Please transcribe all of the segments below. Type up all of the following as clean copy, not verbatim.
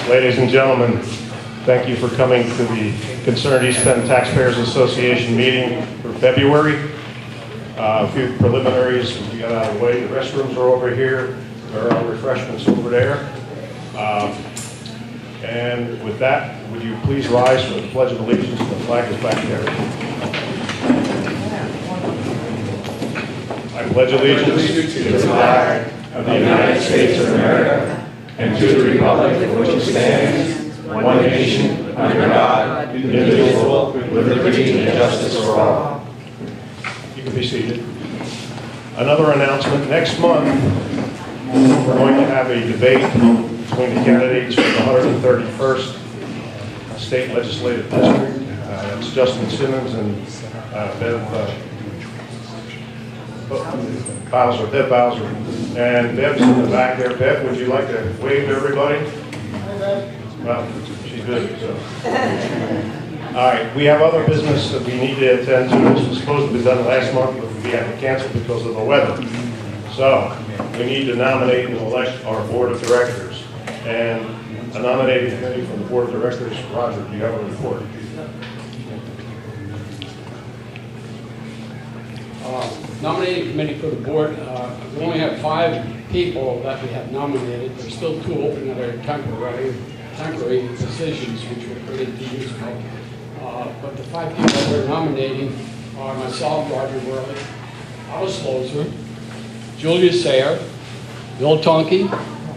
Ladies and gentlemen, thank you for coming to the Concerned East Penn Taxpayers Association meeting for February. A few preliminaries we got out of the way. The restrooms are over here. There are refreshments over there. And with that, would you please rise for the Pledge of Allegiance? The flag is back there. I pledge allegiance to the flag of the United States of America and to the republic for which it stands, one nation, under God, indivisible, with liberty and justice for all. You can be seated. Another announcement. Next month, we're going to have a debate between the candidates for the 131st State Legislative District. That's Justin Simmons and Bev Bowser. And Bev's in the back there. Bev, would you like to wave to everybody? Well, she's busy, so. All right, we have other business that we need to attend to. This was supposed to be done last month, but we had to cancel because of the weather. So, we need to nominate and elect our board of directors. And a nominating committee from the board of directors. Roger, do you have a report? Nominating committee for the board, we only have 5 people that we have nominated. There's still 2 open that are temporary positions, which were created 2 years ago. But the 5 people that we're nominating are myself, Roger Worley, Alice Lozer, Julia Sayre, Bill Tonke,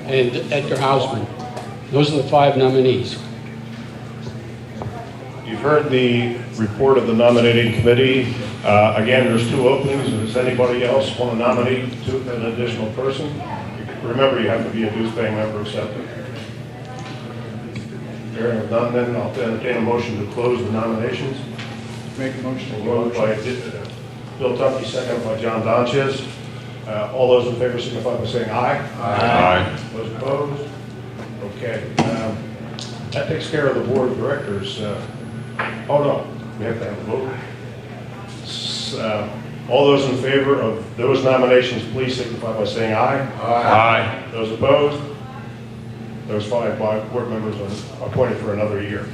and Edgar Hausman. Those are the 5 nominees. You've heard the report of the nominating committee. Again, there's 2 openings. Does anybody else want to nominate an additional person? Remember, you have to be a dues-paying member of CEPTA. Hearing none, then I'll entertain a motion to close the nominations. Make a motion to Moved by Bill Tonke, second by John Donchez. All those in favor signify by saying aye. Aye. Those opposed? Okay. That takes care of the board of directors. Oh no, we have to have a vote. All those in favor of those nominations, please signify by saying aye. Aye. Those opposed? Those 5 board members are appointed for another year.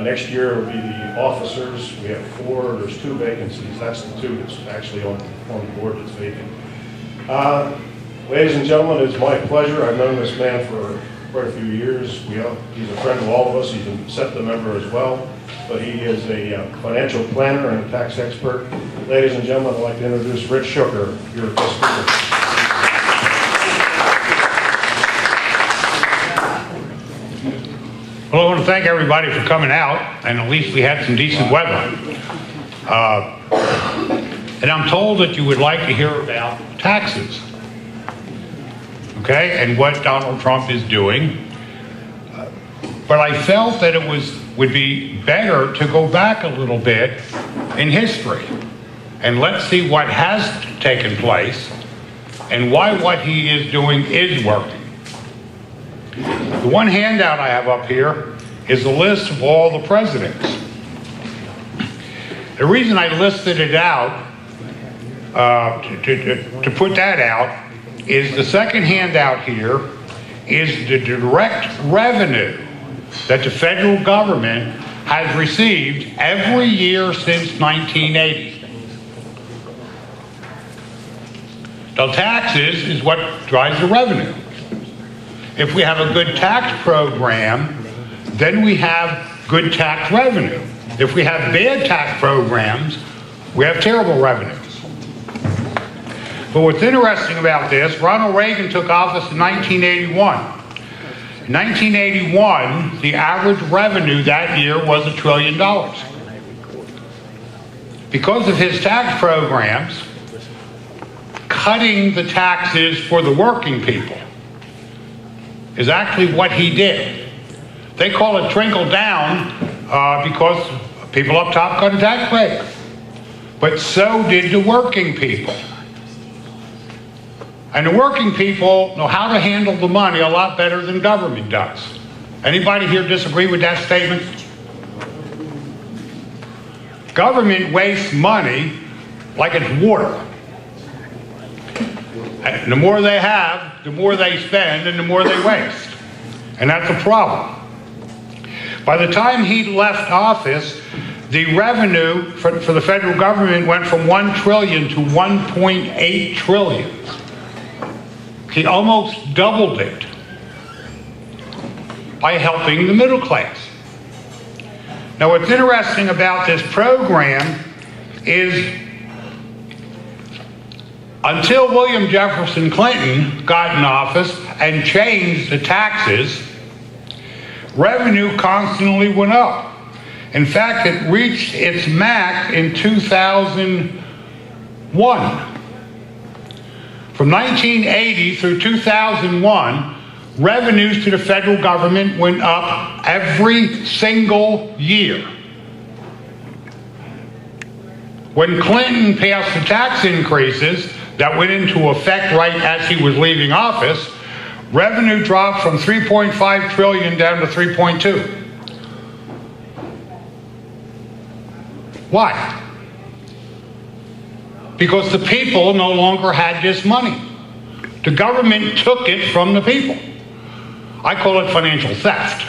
Next year will be the officers. We have 4. There's 2 vacancies. That's the 2 that's actually on the board that's vacant. Ladies and gentlemen, it's my pleasure. I've known this man for quite a few years. He's a friend of all of us. He's a CEPTA member as well. But he is a financial planner and a tax expert. Ladies and gentlemen, I'd like to introduce Rich Schuker, your guest speaker. Well, I want to thank everybody for coming out, and at least we had some decent weather. And I'm told that you would like to hear about taxes, okay, and what Donald Trump is doing. But I felt that it would be better to go back a little bit in history, and let's see what has taken place and why what he is doing is working. The one handout I have up here is a list of all the presidents. The reason I listed it out, to put that out, is the second handout here is the direct revenue that the federal government has received every year since 1980. The taxes is what drives the revenue. If we have a good tax program, then we have good tax revenue. If we have bad tax programs, we have terrible revenue. But what's interesting about this, Ronald Reagan took office in 1981. In 1981, the average revenue that year was $1 trillion. Because of his tax programs, cutting the taxes for the working people is actually what he did. They call it trickle down because people up top cut a tax rate. But so did the working people. And the working people know how to handle the money a lot better than government does. Anybody here disagree with that statement? Government wastes money like it's water. And the more they have, the more they spend and the more they waste. And that's a problem. By the time he left office, the revenue for the federal government went from $1 trillion to $1.8 trillion. He almost doubled it by helping the middle class. Now, what's interesting about this program is until William Jefferson Clinton got in office and changed the taxes, revenue constantly went up. In fact, it reached its max in 2001. From 1980 through 2001, revenues to the federal government went up every single year. When Clinton passed the tax increases that went into effect right as he was leaving office, revenue dropped from $3.5 trillion down to $3.2. Why? Because the people no longer had this money. The government took it from the people. I call it financial theft.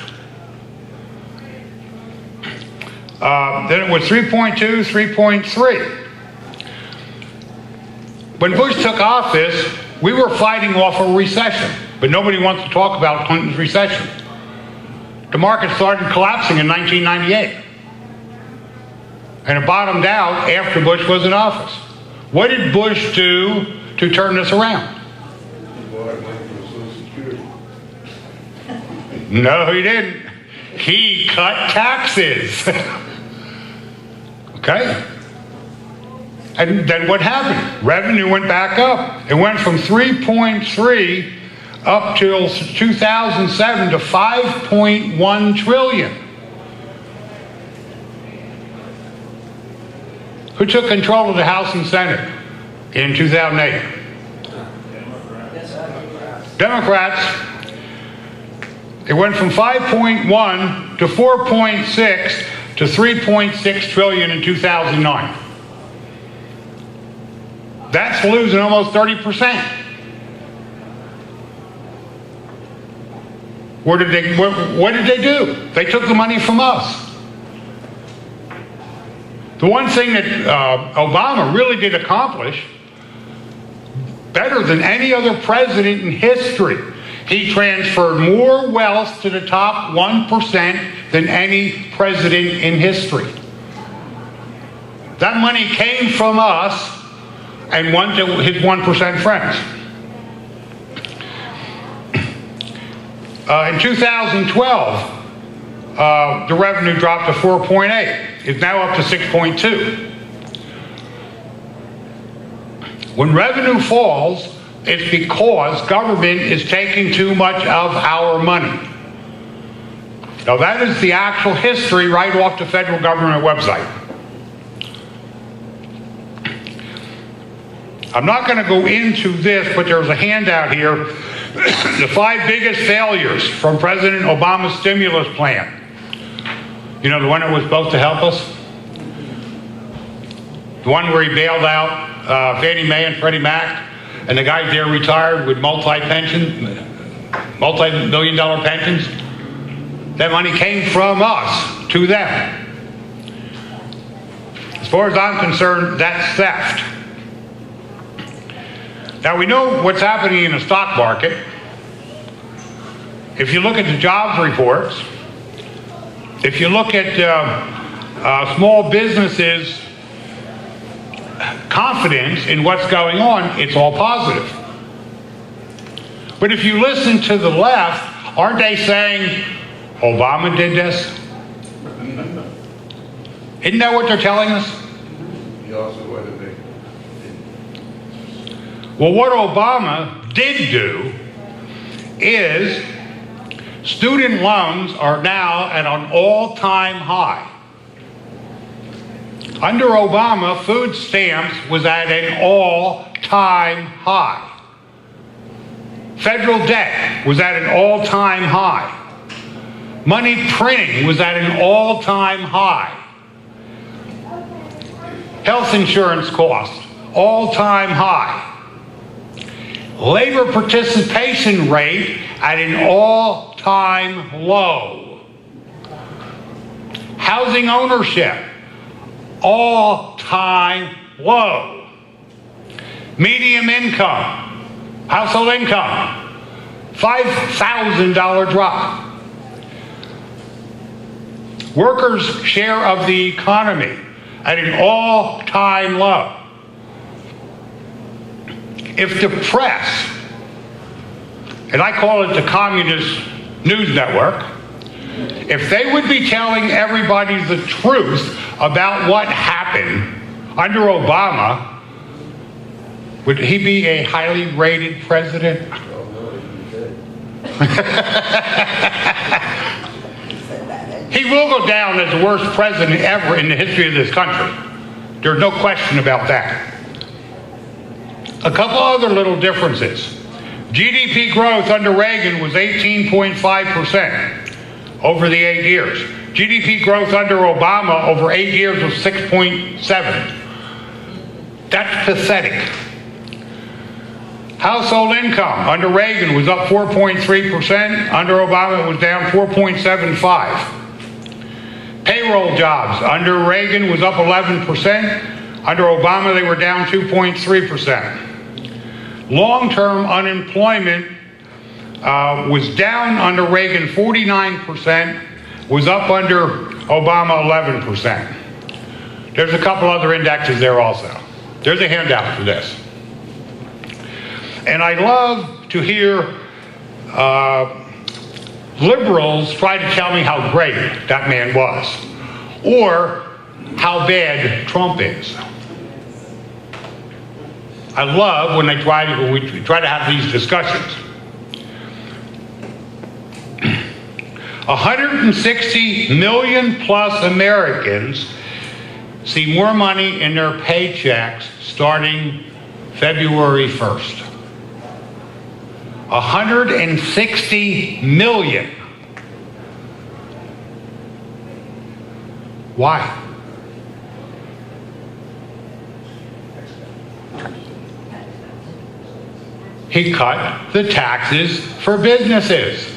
Then it was 3.2, 3.3. When Bush took office, we were fighting off a recession, but nobody wants to talk about Clinton's recession. The market started collapsing in 1998. And it bottomed out after Bush was in office. What did Bush do to turn this around? No, he didn't. He cut taxes. Okay? And then what happened? Revenue went back up. It went from 3.3 up till 2007 to 5.1 trillion. Who took control of the House and Senate in 2008? Democrats. It went from 5.1 to 4.6 to 3.6 trillion in 2009. That's losing almost 30%. What did they do? They took the money from us. The one thing that Obama really did accomplish, better than any other president in history, he transferred more wealth to the top 1% than any president in history. That money came from us and went to his 1% friends. In 2012, the revenue dropped to 4.8. It's now up to 6.2. When revenue falls, it's because government is taking too much of our money. Now that is the actual history right off the federal government website. I'm not going to go into this, but there's a handout here. The 5 biggest failures from President Obama's stimulus plan. You know, the one that was supposed to help us? The one where he bailed out Fannie Mae and Freddie Mac, and the guys there retired with multi-million-dollar pensions. That money came from us to them. As far as I'm concerned, that's theft. Now we know what's happening in the stock market. If you look at the jobs reports, if you look at small businesses' confidence in what's going on, it's all positive. But if you listen to the left, aren't they saying, Obama did this? Isn't that what they're telling us? He also wanted to make. Well, what Obama did do is student loans are now at an all-time high. Under Obama, food stamps was at an all-time high. Federal debt was at an all-time high. Money printing was at an all-time high. Health insurance costs, all-time high. Labor participation rate at an all-time low. Housing ownership, all-time low. Median income, household income, $5,000 drop. Workers' share of the economy at an all-time low. If the press, and I call it the communist news network, if they would be telling everybody the truth about what happened under Obama, would he be a highly rated president? He will go down as the worst president ever in the history of this country. There's no question about that. A couple other little differences. GDP growth under Reagan was 18.5% over the 8 years. GDP growth under Obama over 8 years was 6.7. That's pathetic. Household income under Reagan was up 4.3%. Under Obama, it was down 4.75. Payroll jobs under Reagan was up 11%. Under Obama, they were down 2.3%. Long-term unemployment was down under Reagan 49%, was up under Obama 11%. There's a couple other indexes there also. There's a handout for this. And I love to hear liberals try to tell me how great that man was, or how bad Trump is. I love when we try to have these discussions. 160 million plus Americans see more money in their paychecks starting February 1st. 160 million. Why? He cut the taxes for businesses.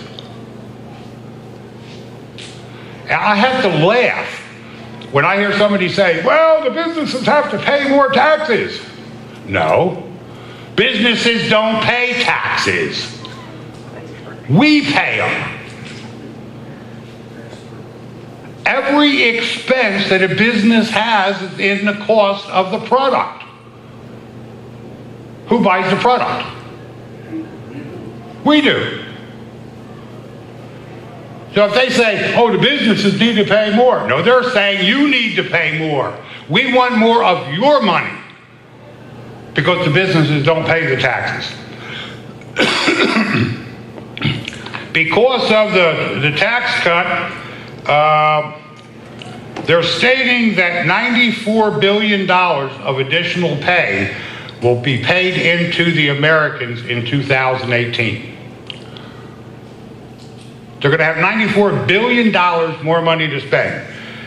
I have to laugh when I hear somebody say, well, the businesses have to pay more taxes. No. Businesses don't pay taxes. We pay them. Every expense that a business has is in the cost of the product. Who buys the product? We do. So if they say, oh, the businesses need to pay more. No, they're saying you need to pay more. We want more of your money because the businesses don't pay the taxes. Because of the tax cut, they're stating that $94 billion of additional pay will be paid into the Americans in 2018. They're going to have $94 billion more money to spend.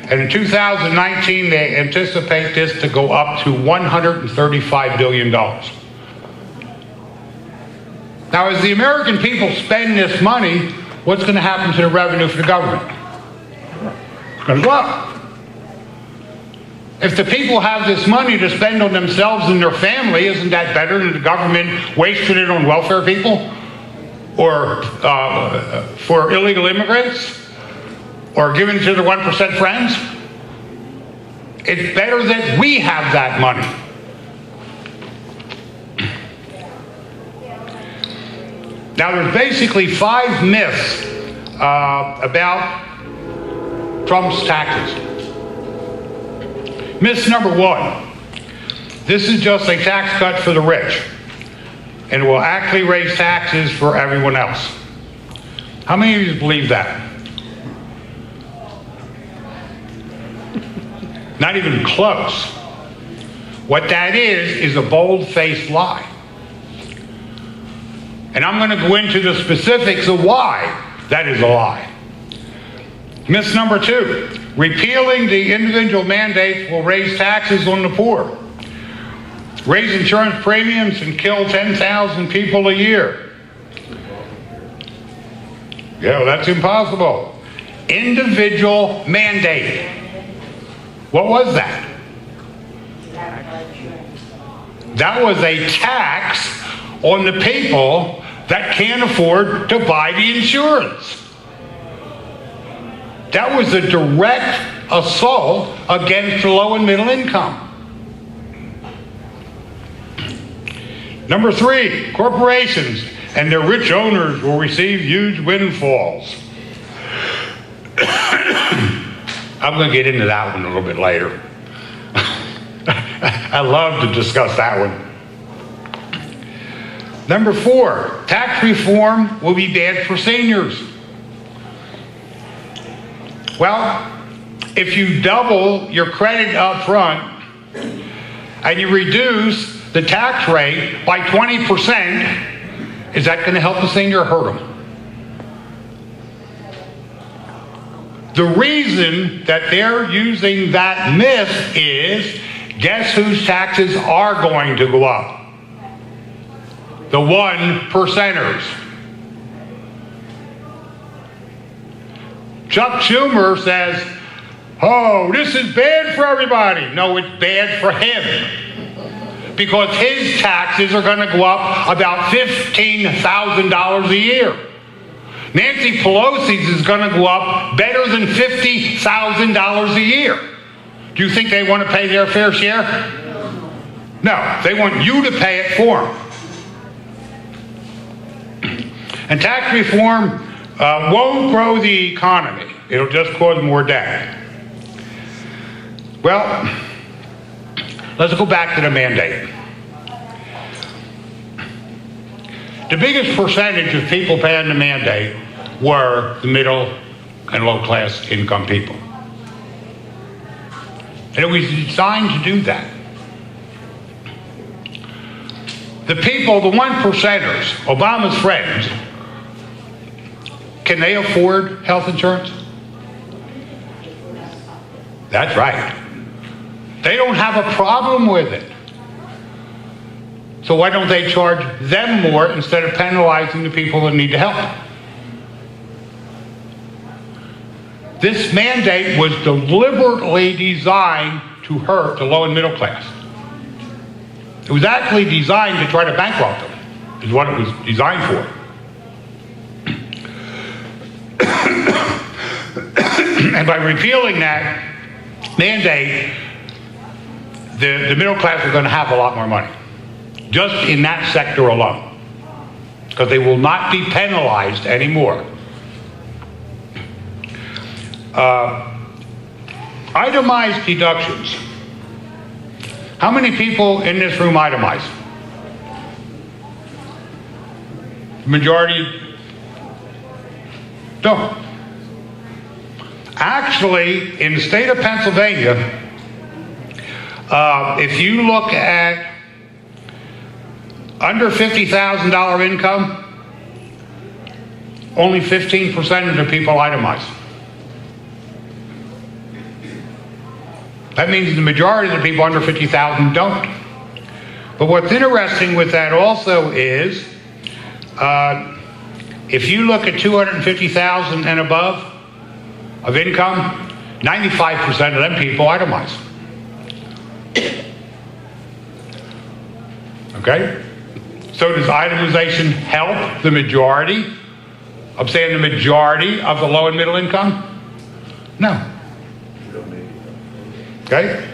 And in 2019, they anticipate this to go up to $135 billion. Now, as the American people spend this money, what's going to happen to the revenue for the government? It's going to go up. If the people have this money to spend on themselves and their family, isn't that better than the government wasting it on welfare people? Or for illegal immigrants? Or giving to the 1% friends? It's better that we have that money. Now, there's basically 5 myths about Trump's taxes. Myth number 1, this is just a tax cut for the rich, and it will actually raise taxes for everyone else. How many of you believe that? Not even close. What that is a bold-faced lie. And I'm going to go into the specifics of why that is a lie. Myth number 2, repealing the individual mandates will raise taxes on the poor. Raise insurance premiums and kill 10,000 people a year. Yeah, well, that's impossible. Individual mandate. What was that? That was a tax on the people that can't afford to buy the insurance. That was a direct assault against the low and middle income. Number 3, corporations and their rich owners will receive huge windfalls. I'm going to get into that one a little bit later. I love to discuss that one. Number 4, tax reform will be bad for seniors. Well, if you double your credit up front and you reduce the tax rate by 20%, is that going to help the senior or hurt them? The reason that they're using that myth is, guess whose taxes are going to go up? The 1%ers. Chuck Schumer says, oh, this is bad for everybody. No, it's bad for him. Because his taxes are going to go up about $15,000 a year. Nancy Pelosi's is going to go up better than $50,000 a year. Do you think they want to pay their fair share? No, they want you to pay it for them. And tax reform won't grow the economy. It'll just cause more debt. Well, let's go back to the mandate. The biggest percentage of people paying the mandate were the middle and low class income people. And it was designed to do that. The people, the 1%ers, Obama's friends, can they afford health insurance? That's right. They don't have a problem with it. So why don't they charge them more instead of penalizing the people that need the help? This mandate was deliberately designed to hurt the low and middle class. It was actually designed to try to bankrupt them, is what it was designed for. And by repealing that mandate, the middle class are going to have a lot more money, just in that sector alone, because they will not be penalized anymore. Itemized deductions. How many people in this room itemize? Majority don't. Actually, in the state of Pennsylvania, if you look at under $50,000 income, only 15% of the people itemize. That means the majority of the people under 50,000 don't. But what's interesting with that also is, if you look at 250,000 and above of income, 95% of them people itemize. Okay? So does itemization help the majority? I'm saying the majority of the low and middle income? No. Okay?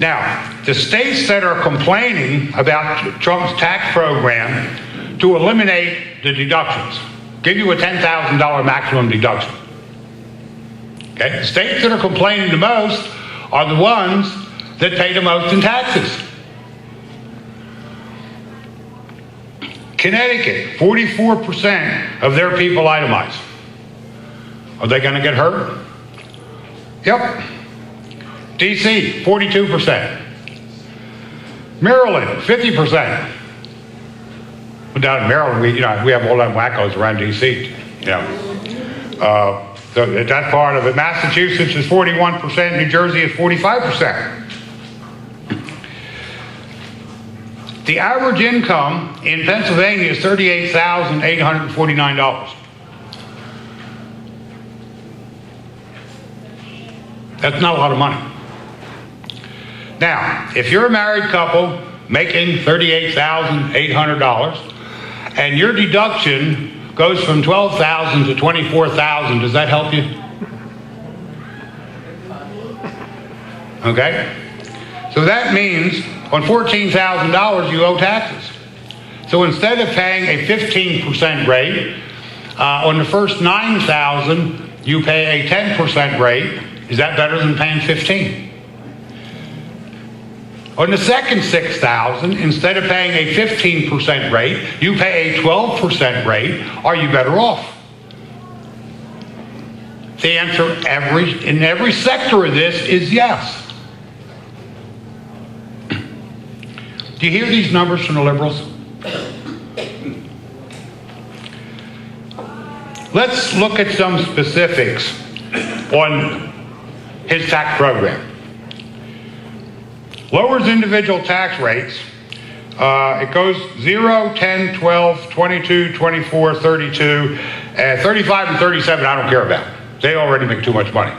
Now, the states that are complaining about Trump's tax program to eliminate the deductions, give you a $10,000 maximum deduction. Okay? The states that are complaining the most are the ones that pay the most in taxes. Connecticut, 44% of their people itemize. Are they going to get hurt? Yep. DC, 42%. Maryland, 50%. Well, down in Maryland, we have all them wackos around DC. Yeah. So that's part of it. Massachusetts is 41%. New Jersey is 45%. The average income in Pennsylvania is $38,849. That's not a lot of money. Now, if you're a married couple making $38,800 and your deduction goes from $12,000 to $24,000, does that help you? Okay? So that means on $14,000 you owe taxes. So instead of paying a 15% rate, on the first $9,000 you pay a 10% rate. Is that better than paying 15? On the second $6,000, instead of paying a 15% rate, you pay a 12% rate. Are you better off? The answer in every sector of this is yes. Do you hear these numbers from the liberals? Let's look at some specifics on his tax program. Lowers individual tax rates. It goes 0, 10, 12, 22, 24, 32, 35 and 37 I don't care about. They already make too much money.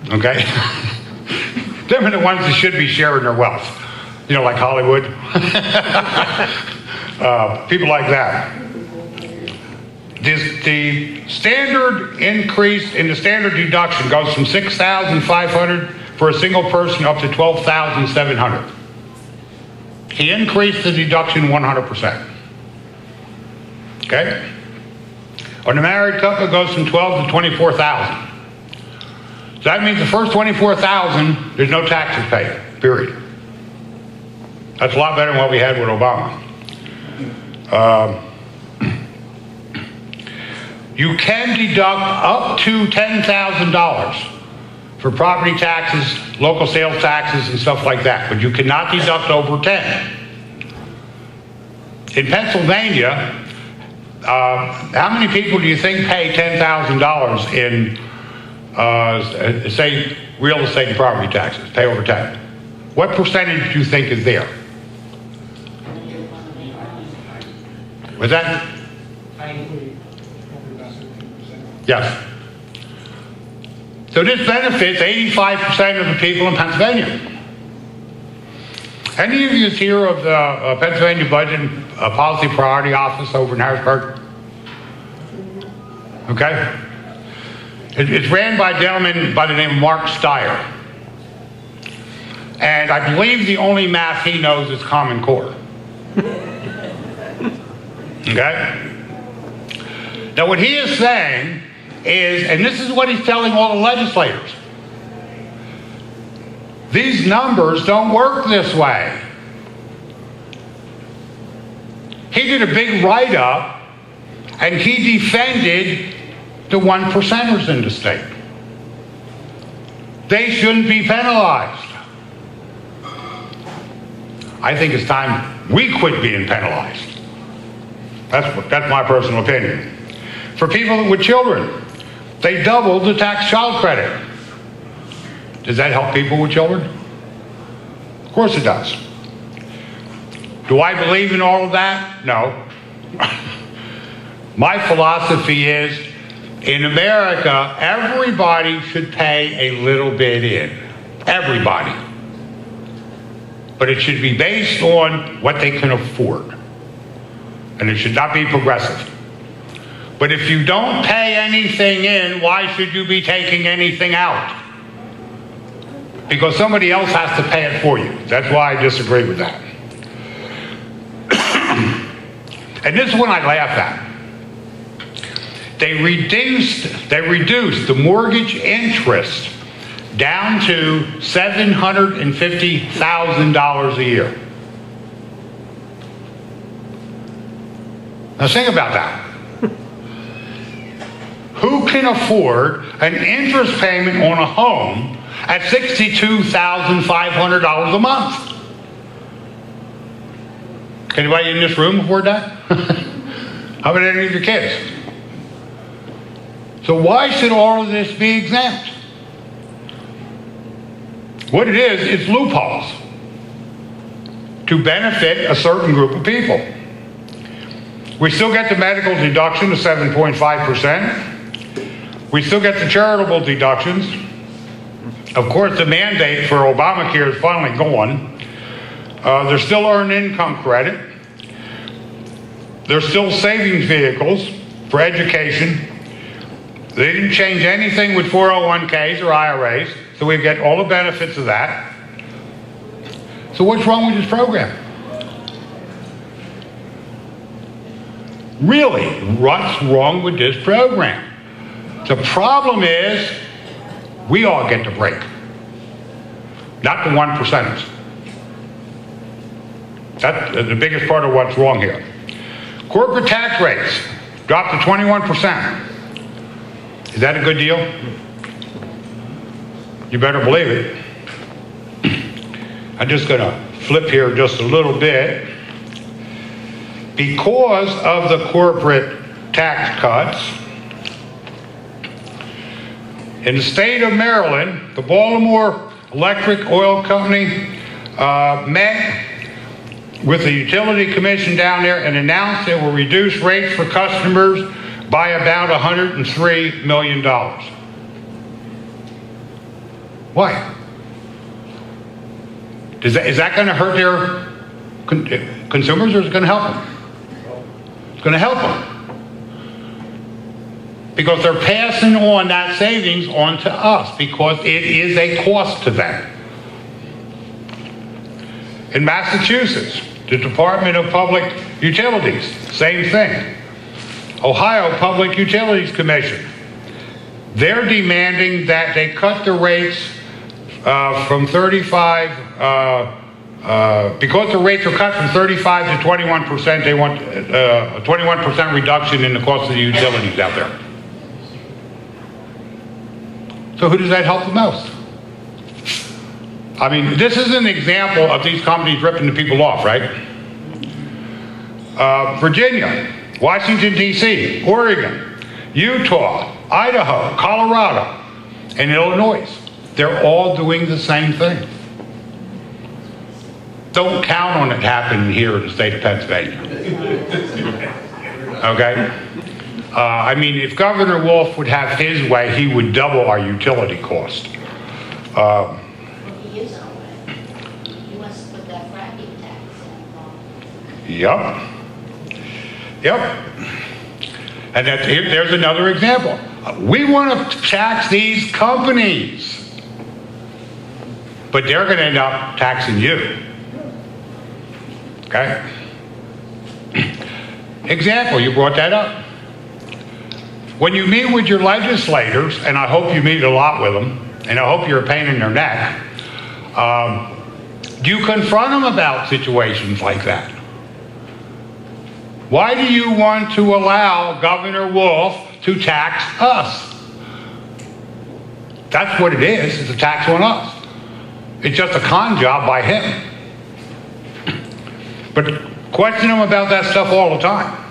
Okay? Them are the ones that should be sharing their wealth. You know, like Hollywood. People like that. The standard increase in the standard deduction goes from $6,500 for a single person up to $12,700. He increased the deduction 100%. Okay? On the married couple, it goes from $12,000 to $24,000. So that means the first $24,000, there's no taxes paid, period. That's a lot better than what we had with Obama. You can deduct up to $10,000 for property taxes, local sales taxes, and stuff like that, but you cannot deduct over 10. In Pennsylvania, how many people do you think pay $10,000 in, say, real estate and property taxes, pay over 10? What percentage do you think is there? Was that? Yes. So this benefits 85% of the people in Pennsylvania. Any of you hear of the Pennsylvania Budget Policy Priority Office over in Harrisburg? Okay. It's ran by a gentleman by the name of Mark Steyer. And I believe the only math he knows is Common Core. Okay? Now what he is saying is, and this is what he's telling all the legislators, these numbers don't work this way. He did a big write-up and he defended the 1%ers in the state. They shouldn't be penalized. I think it's time we quit being penalized. That's my personal opinion. For people with children, they doubled the tax child credit. Does that help people with children? Of course it does. Do I believe in all of that? No. My philosophy is, in America, everybody should pay a little bit in. Everybody. But it should be based on what they can afford. And it should not be progressive. But if you don't pay anything in, why should you be taking anything out? Because somebody else has to pay it for you. That's why I disagree with that. And this is one I laugh at. They reduced the mortgage interest down to $750,000 a year. Now think about that. Who can afford an interest payment on a home at $62,500 a month? Can anybody in this room afford that? How about any of your kids? So why should all of this be exempt? What it is, it's loopholes. to benefit a certain group of people. We still get the medical deduction of 7.5%. We still get the charitable deductions. Of course, the mandate for Obamacare is finally gone. There's still earned income credit. There's still savings vehicles for education. They didn't change anything with 401ks or IRAs, so we get all the benefits of that. So what's wrong with this program? Really, what's wrong with this program? The problem is we all get the break, not the 1%ers. That's the biggest part of what's wrong here. Corporate tax rates dropped to 21%. Is that a good deal? You better believe it. I'm just going to flip here just a little bit. Because of the corporate tax cuts, in the state of Maryland, the Baltimore Electric Oil Company met with the Utility Commission down there and announced it will reduce rates for customers by about $103 million. Why? Is that going to hurt their consumers, or is it going to help them? It's going to help them. Because they're passing on that savings on to us because it is a cost to them. In Massachusetts, the Department of Public Utilities, same thing. Ohio Public Utilities Commission, they're demanding that they cut the rates from 35, because the rates are cut from 35 to 21%, they want a 21% reduction in the cost of the utilities out there. So who does that help the most? I mean, this is an example of these companies ripping the people off, right? Virginia, Washington, D.C., Oregon, Utah, Idaho, Colorado, and Illinois. They're all doing the same thing. Don't count on it happening here in the state of Pennsylvania. Okay? I mean, if Governor Wolf would have his way, he would double our utility cost. He is already. He wants to put that fracking tax in. Yep. And there's another example. We want to tax these companies, but they're going to end up taxing you. Okay? Example, you brought that up. When you meet with your legislators, and I hope you meet a lot with them, and I hope you're a pain in their neck, do you confront them about situations like that? Why do you want to allow Governor Wolf to tax us? That's what it is. It's a tax on us. It's just a con job by him. But question him about that stuff all the time.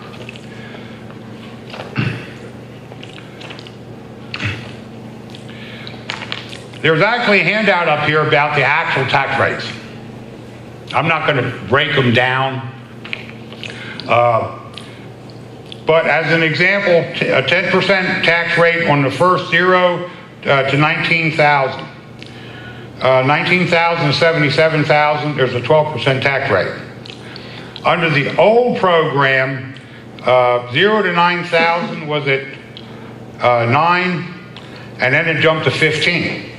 There's actually a handout up here about the actual tax rates. I'm not going to break them down. But as an example, a 10% tax rate on the first 0 to 19,000. 19,000 to 77,000, there's a 12% tax rate. Under the old program, 0 to 9,000 was at 9, and then it jumped to 15.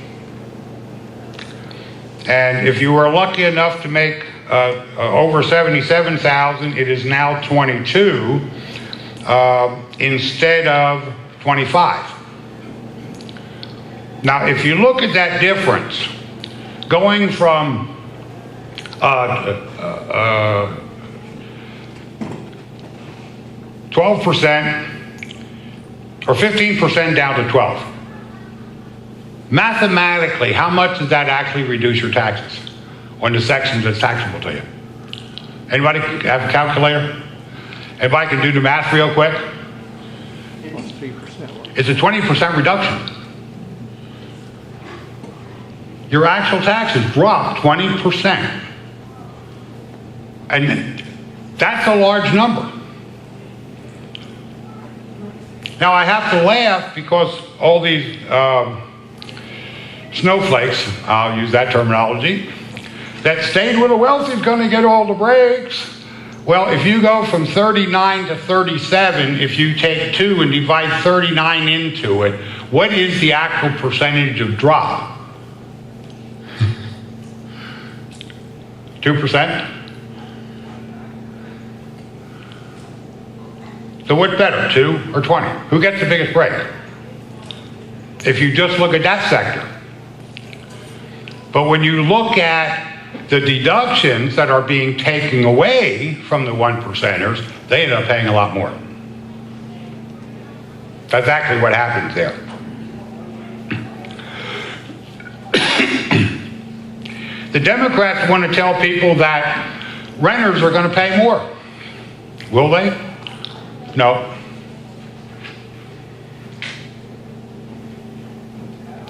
And if you were lucky enough to make over 77,000, it is now 22 instead of 25. Now, if you look at that difference, going from 12% or 15% down to 12. Mathematically, how much does that actually reduce your taxes on the sections that's taxable to you? Anybody have a calculator? Anybody can do the math real quick? It's a 20% reduction. Your actual taxes drop 20%. And that's a large number. Now I have to laugh because all these snowflakes, I'll use that terminology, that stayed with the wealthy is going to get all the breaks. Well, if you go from 39 to 37, if you take 2 and divide 39 into it, what is the actual percentage of drop? 2%? So what's better, 2 or 20? Who gets the biggest break? If you just look at that sector. But when you look at the deductions that are being taken away from the 1%ers, they end up paying a lot more. That's actually what happens there. The Democrats want to tell people that renters are going to pay more. Will they? No.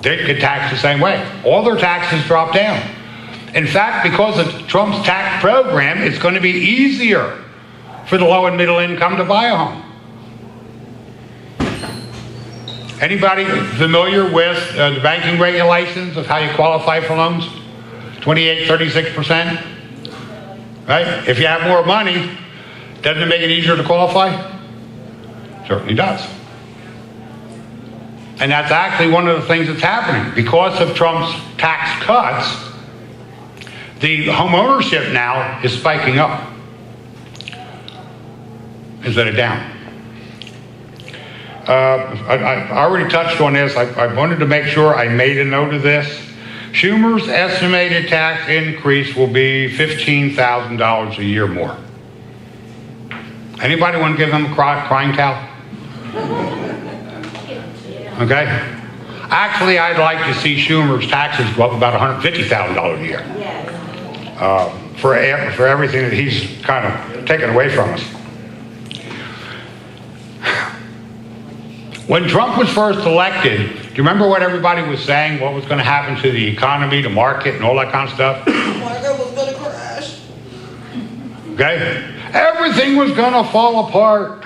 They get taxed the same way. All their taxes drop down. In fact, because of Trump's tax program, it's going to be easier for the low and middle income to buy a home. Anybody familiar with the banking regulations of how you qualify for loans? 28, 36%? Right? If you have more money, doesn't it make it easier to qualify? Certainly does. And that's actually one of the things that's happening. Because of Trump's tax cuts, the home ownership now is spiking up instead of down. I already touched on this. I wanted to make sure I made a note of this. Schumer's estimated tax increase will be $15,000 a year more. Anybody want to give them a crying towel? Okay? Actually, I'd like to see Schumer's taxes go up about $150,000 a year. For everything that he's kind of taken away from us. When Trump was first elected, do you remember what everybody was saying? What was going to happen to the economy, the market, and all that kind of stuff? Market was going to crash. Okay? Everything was going to fall apart.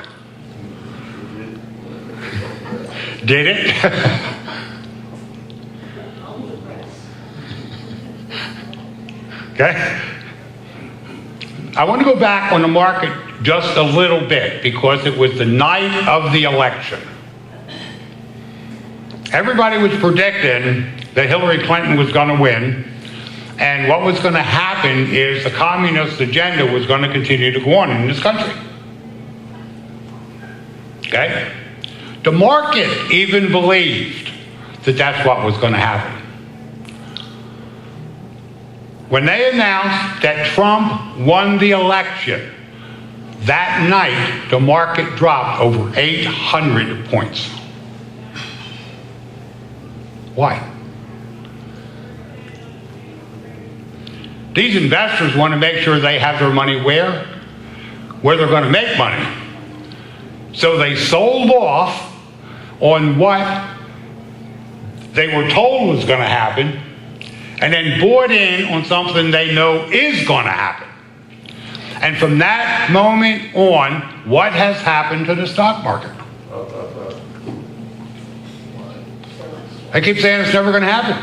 Did it? Okay? I want to go back on the market just a little bit because it was the night of the election. Everybody was predicting that Hillary Clinton was going to win, and what was going to happen is the communist agenda was going to continue to go on in this country. Okay? The market even believed that that's what was going to happen. When they announced that Trump won the election, that night the market dropped over 800 points. Why? These investors want to make sure they have their money where they're going to make money. So they sold off on what they were told was going to happen and then bought in on something they know is going to happen. And from that moment on, what has happened to the stock market? I keep saying it's never going to happen.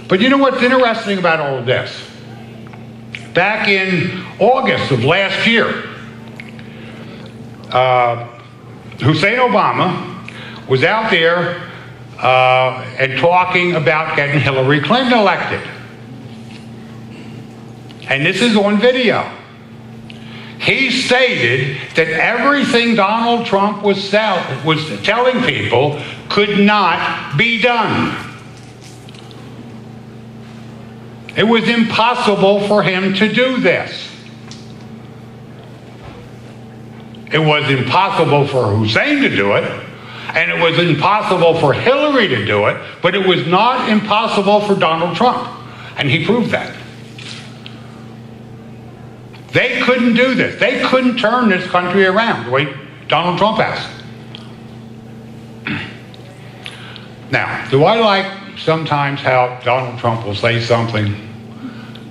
But you know what's interesting about all of this? Back in August of last year, Hussein Obama was out there and talking about getting Hillary Clinton elected. And this is on video. He stated that everything Donald Trump was telling people could not be done. It was impossible for him to do this. It was impossible for Hussein to do it, and it was impossible for Hillary to do it, but it was not impossible for Donald Trump, and he proved that. They couldn't do this. They couldn't turn this country around the way Donald Trump has. Now, do I like sometimes how Donald Trump will say something?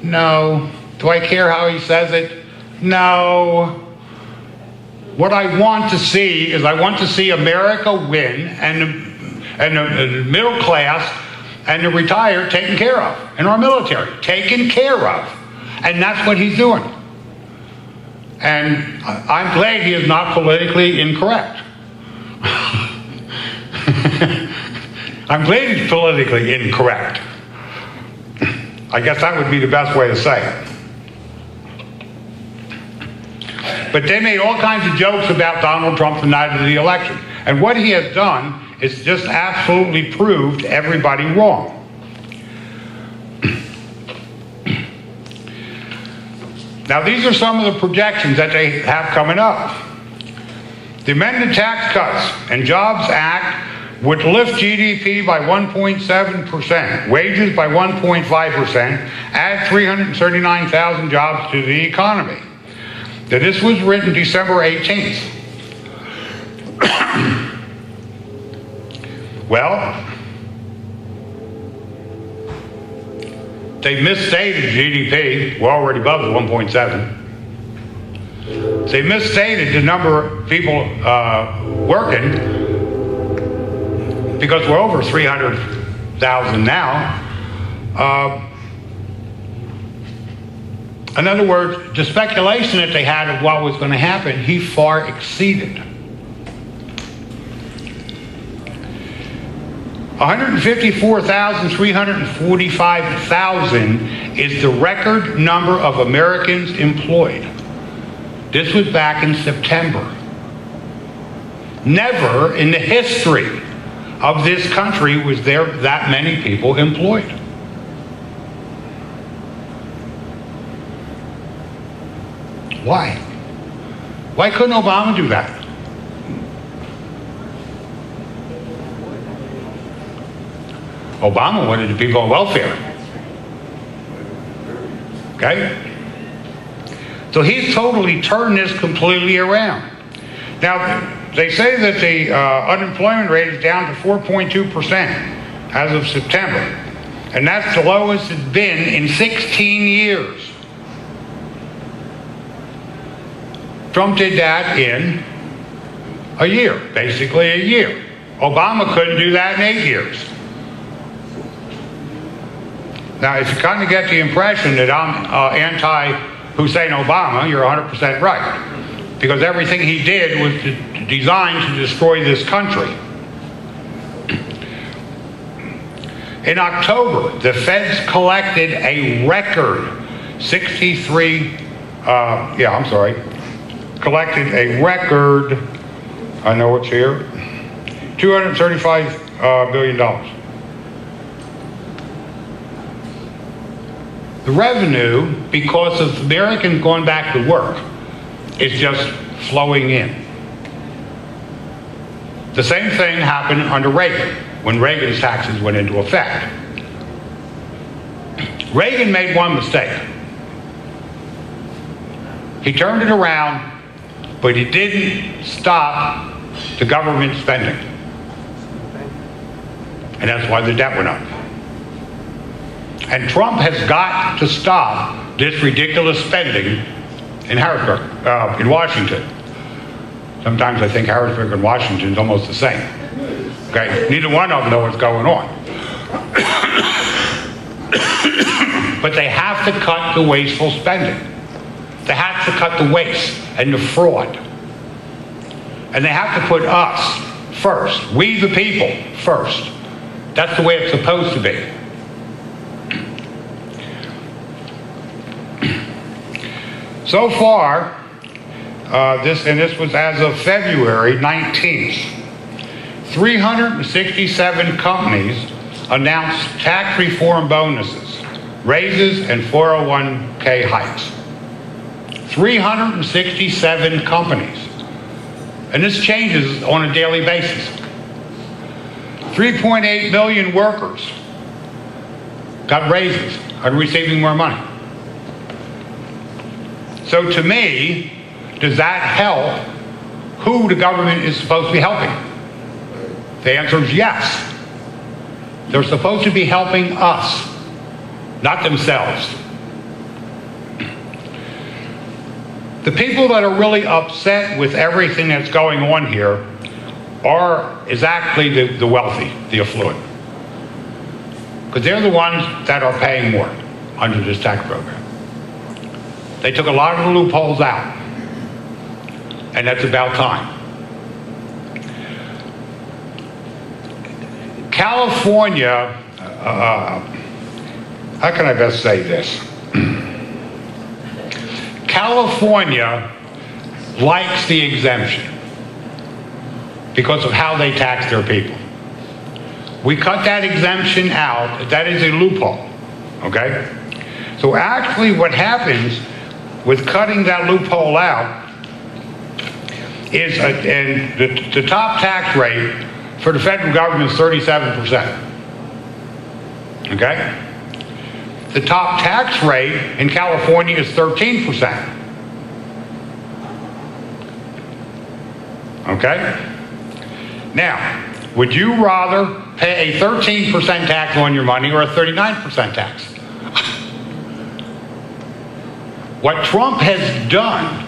No. Do I care how he says it? No. What I want to see is America win and the middle class and the retired taken care of, and our military taken care of. And that's what he's doing. And I'm glad he is not politically incorrect. I'm glad he's politically incorrect. I guess that would be the best way to say it. But they made all kinds of jokes about Donald Trump the night of the election. And what he has done is just absolutely proved everybody wrong. Now, these are some of the projections that they have coming up. The amended Tax Cuts and Jobs Act would lift GDP by 1.7%, wages by 1.5%, add 339,000 jobs to the economy. Now, this was written December 18th. Well, they misstated GDP. We're already above the 1.7. They misstated the number of people working, because we're over 300,000 now. In other words, the speculation that they had of what was going to happen, he far exceeded. 154,345,000 is the record number of Americans employed. This was back in September. Never in the history of this country was there that many people employed. Why? Why couldn't Obama do that? Obama wanted the people on welfare. Okay? So he's totally turned this completely around. Now, they say that the unemployment rate is down to 4.2% as of September. And that's the lowest it's been in 16 years. Trump did that in a year, basically a year. Obama couldn't do that in 8 years. Now, if you kind of get the impression that I'm anti-Hussein Obama, you're 100% right. Because everything he did was designed to destroy this country. In October, the feds collected a record collected a record, I know it's here, $235 billion. The revenue, because of Americans going back to work, is just flowing in. The same thing happened under Reagan, when Reagan's taxes went into effect. Reagan made one mistake. He turned it around, but he didn't stop the government spending. And that's why the debt went up. And Trump has got to stop this ridiculous spending in Harrisburg, in Washington. Sometimes I think Harrisburg and Washington is almost the same. Okay, neither one of them know what's going on. But they have to cut the wasteful spending. They have to cut the waste and the fraud. And they have to put us first, we the people first. That's the way it's supposed to be. So far, this was as of February 19th, 367 companies announced tax reform bonuses, raises, and 401k hikes. 367 companies. And this changes on a daily basis. 3.8 million workers got raises, are receiving more money. So to me, does that help who the government is supposed to be helping? The answer is yes. They're supposed to be helping us, not themselves. The people that are really upset with everything that's going on here is actually the wealthy, the affluent. Because they're the ones that are paying more under this tax program. They took a lot of the loopholes out. And that's about time. California, how can I best say this? California likes the exemption because of how they tax their people. We cut that exemption out. That is a loophole, okay? So actually what happens with cutting that loophole out is, and the top tax rate for the federal government is 37%, okay? The top tax rate in California is 13%. Okay? Now, would you rather pay a 13% tax on your money or a 39% tax? What Trump has done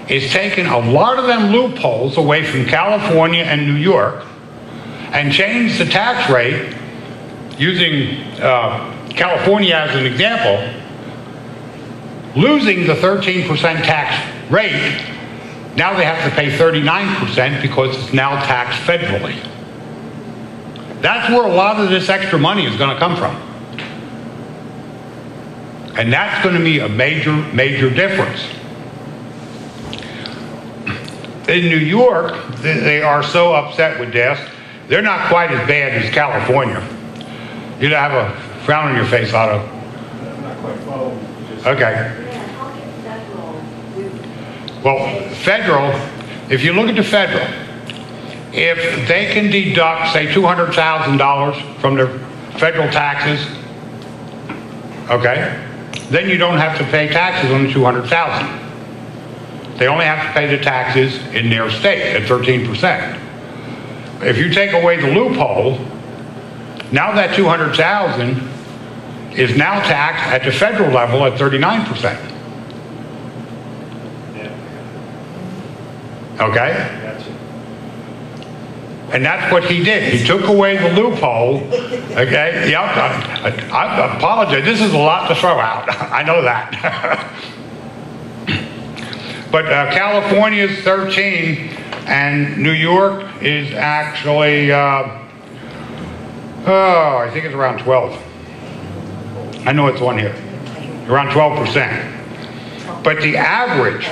is taken a lot of them loopholes away from California and New York and changed the tax rate using California as an example, losing the 13% tax rate. Now they have to pay 39% because it's now taxed federally. That's where a lot of this extra money is going to come from. And that's going to be a major, major difference. In New York, they are so upset with this. They're not quite as bad as California. You don't have a frown on your face, Otto. I'm not quite following. Okay. Well, federal, if you look at the federal, if they can deduct, say, $200,000 from their federal taxes, okay, then you don't have to pay taxes on the $200,000. They only have to pay the taxes in their state at 13%. If you take away the loophole, now that $200,000 is now taxed at the federal level at 39%. Okay? Gotcha. And that's what he did. He took away the loophole. Okay? Yep. I apologize. This is a lot to throw out. I know that. But California is 13, and New York is actually, I think it's around 12. I know it's on here. Around 12%. But the average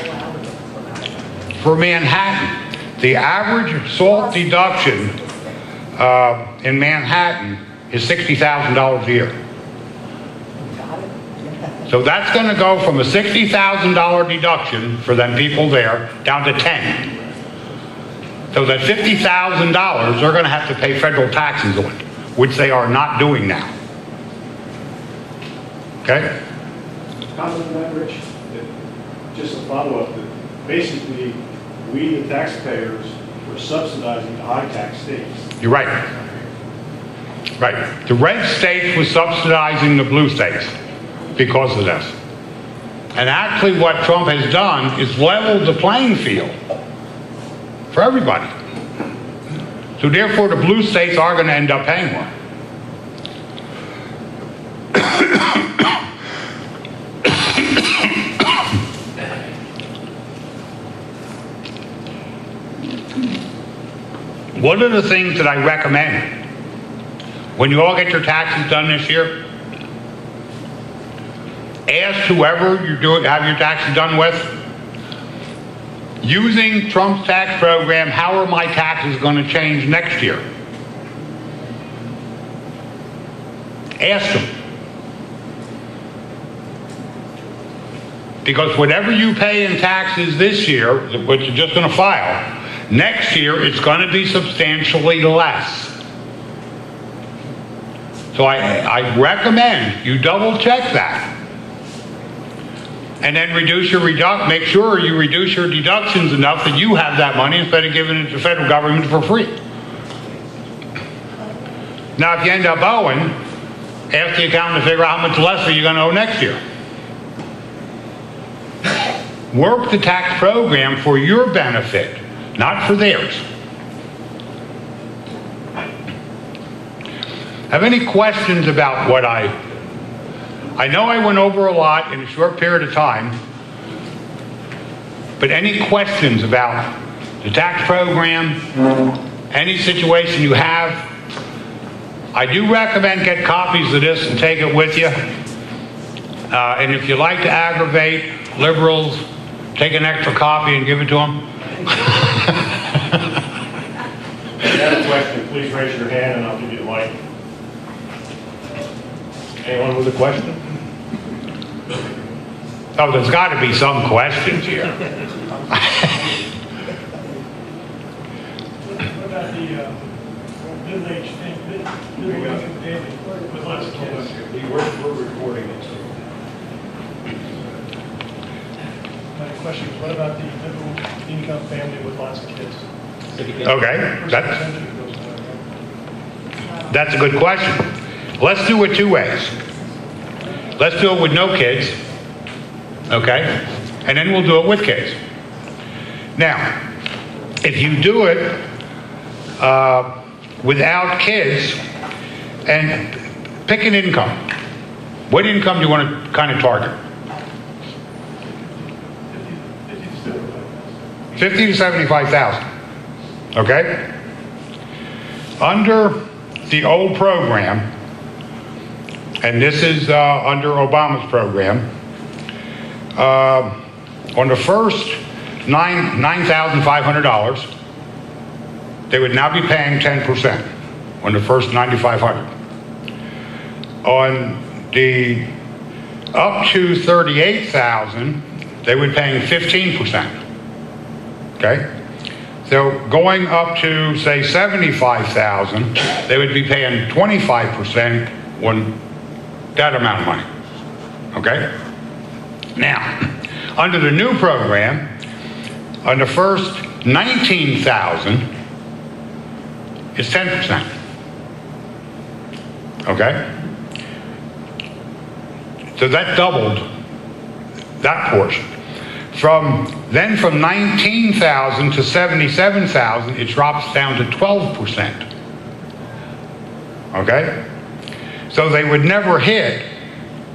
for Manhattan, the average SALT deduction in Manhattan is $60,000 a year. So that's going to go from a $60,000 deduction for them people there down to 10. So that $50,000 they're going to have to pay federal taxes on, which they are not doing now. Okay? Comment on that, Rich? Just a follow-up, that basically, we, the taxpayers, were subsidizing the high tax states. You're right. Right. The red states was subsidizing the blue states because of this. And actually what Trump has done is leveled the playing field for everybody. So therefore the blue states are going to end up paying more. One of the things that I recommend when you all get your taxes done this year, ask whoever you have your taxes done with, using Trump's tax program, how are my taxes going to change next year? Ask them. Because whatever you pay in taxes this year, which you're just going to file, next year it's going to be substantially less. So I recommend you double check that. And then make sure you reduce your deductions enough that you have that money instead of giving it to the federal government for free. Now, if you end up owing, ask the accountant to figure out how much less are you going to owe next year. work the tax program for your benefit, not for theirs. Have any questions about what I know I went over a lot in a short period of time, but any questions about the tax program, any situation you have? I do recommend get copies of this and take it with you. And if you like to aggravate liberals, take an extra copy and give it to them. If you have a question, please raise your hand and I'll give you the mic. Anyone with a question? Oh, there's got to be some questions here. What about the middle-aged family with lots of kids? We're recording it. My question is, what about the middle-income family with lots of kids? Okay, that's a good question. Let's do it two ways. Let's do it with no kids, okay? And then we'll do it with kids. Now, if you do it without kids, and pick an income. What income do you want to kind of target? 50 to 75,000. Okay? Under the old program, and this is under Obama's program, on the first $9,500, they would now be paying 10% on the first $9,500. On the up to $38,000, they would be paying 15%. Okay? So going up to, say, $75,000, they would be paying 25% on that amount of money. Okay? Now, under the new program, on the first $19,000, it's 10%. Okay? So that doubled that portion. From 19,000 to 77,000, it drops down to 12%. Okay? So they would never hit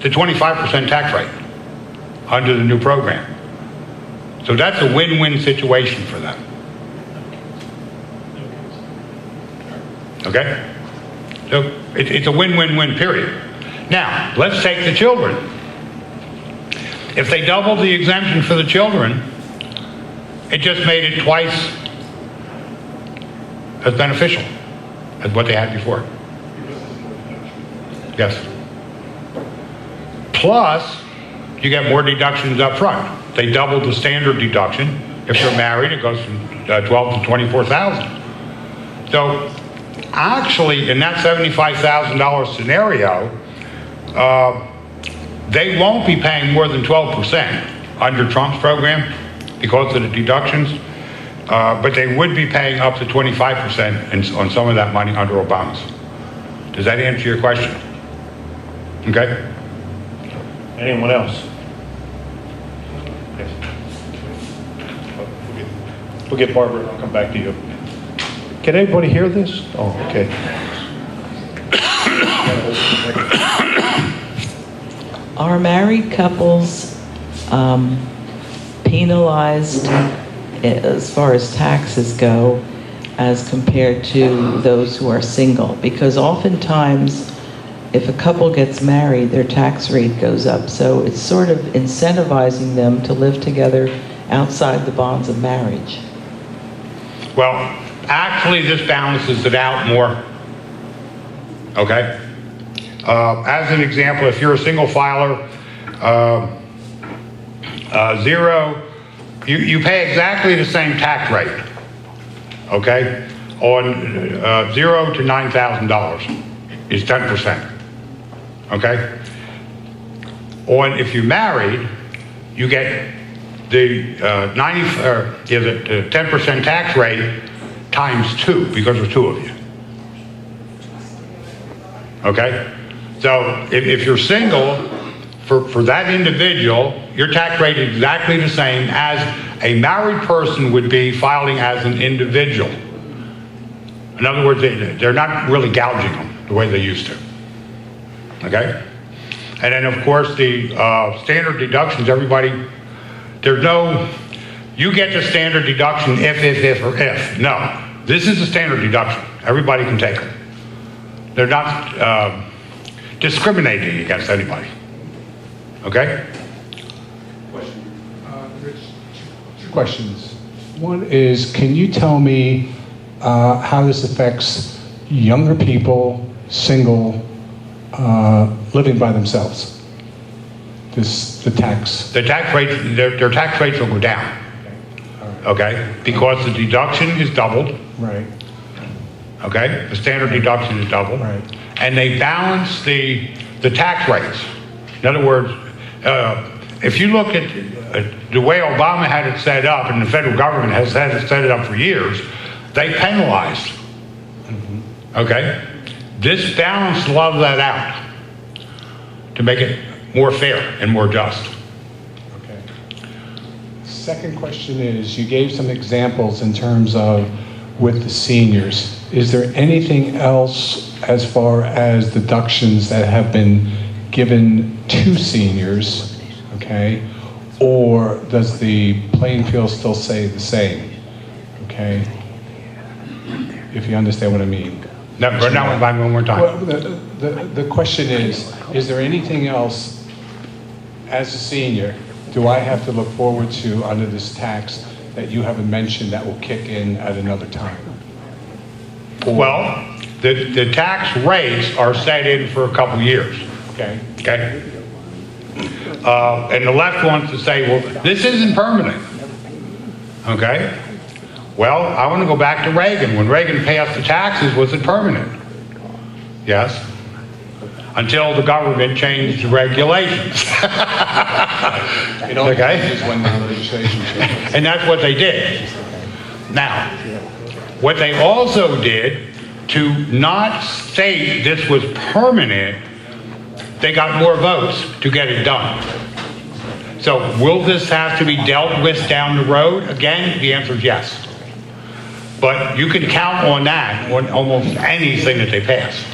the 25% tax rate under the new program. So that's a win-win situation for them. Okay? So it's a win-win-win period. Now, let's take the children. If they doubled the exemption for the children, it just made it twice as beneficial as what they had before. Yes. Plus, you get more deductions up front. They doubled the standard deduction. If they're married, it goes from 12 to 24,000. So, actually, in that $75,000 scenario, they won't be paying more than 12% under Trump's program because of the deductions, but they would be paying up to 25% on some of that money under Obama's. Does that answer your question? Okay. Anyone else? Yes. We'll get Barbara and I'll come back to you. Can anybody hear this? Oh, okay. Are married couples penalized as far as taxes go as compared to those who are single? Because oftentimes, if a couple gets married, their tax rate goes up. So it's sort of incentivizing them to live together outside the bonds of marriage. Well, actually, this balances it out more. Okay? As an example, if you're a single filer, zero, you pay exactly the same tax rate, okay? On $0 to $9,000 is 10%, okay? If you're married, you get the 10% tax rate times 2 because there's 2 of you, okay? So if you're single for that individual, your tax rate is exactly the same as a married person would be filing as an individual. In other words, they're not really gouging them the way they used to. Okay? And then, of course, the standard deductions, everybody, there's no, you get the standard deduction if, or if. No. This is a standard deduction. Everybody can take them. They're not discriminating against anybody. Okay? Rich, two questions. One is, can you tell me how this affects younger people, single, living by themselves? The tax. The tax rates, their tax rates will go down. Okay? Because the deduction is doubled. Right. Okay? The standard deduction is doubled. Right. And they balance the tax rates. In other words, if you look at the way Obama had it set up, and the federal government has had it set it up for years, they penalized. Okay? This balanced a lot of that out to make it more fair and more just. Okay. Second question is, you gave some examples in terms of with the seniors. Is there anything else as far as deductions that have been given to seniors, okay? Or does the playing field still stay the same, okay? If you understand what I mean. Now, one more time. Well, the question is there anything else as a senior do I have to look forward to under this tax that you haven't mentioned that will kick in at another time? Well, the tax rates are set in for a couple years. Okay. Okay? And the left wants to say, well, this isn't permanent. Okay? Well, I want to go back to Reagan. When Reagan passed the taxes, was it permanent? Yes. Until the government changed the regulations. It only Okay. changes when the legislation changes. And that's what they did. Now, what they also did, to not state this was permanent, they got more votes to get it done. So will this have to be dealt with down the road? Again, the answer is yes. But you can count on that on almost anything that they pass.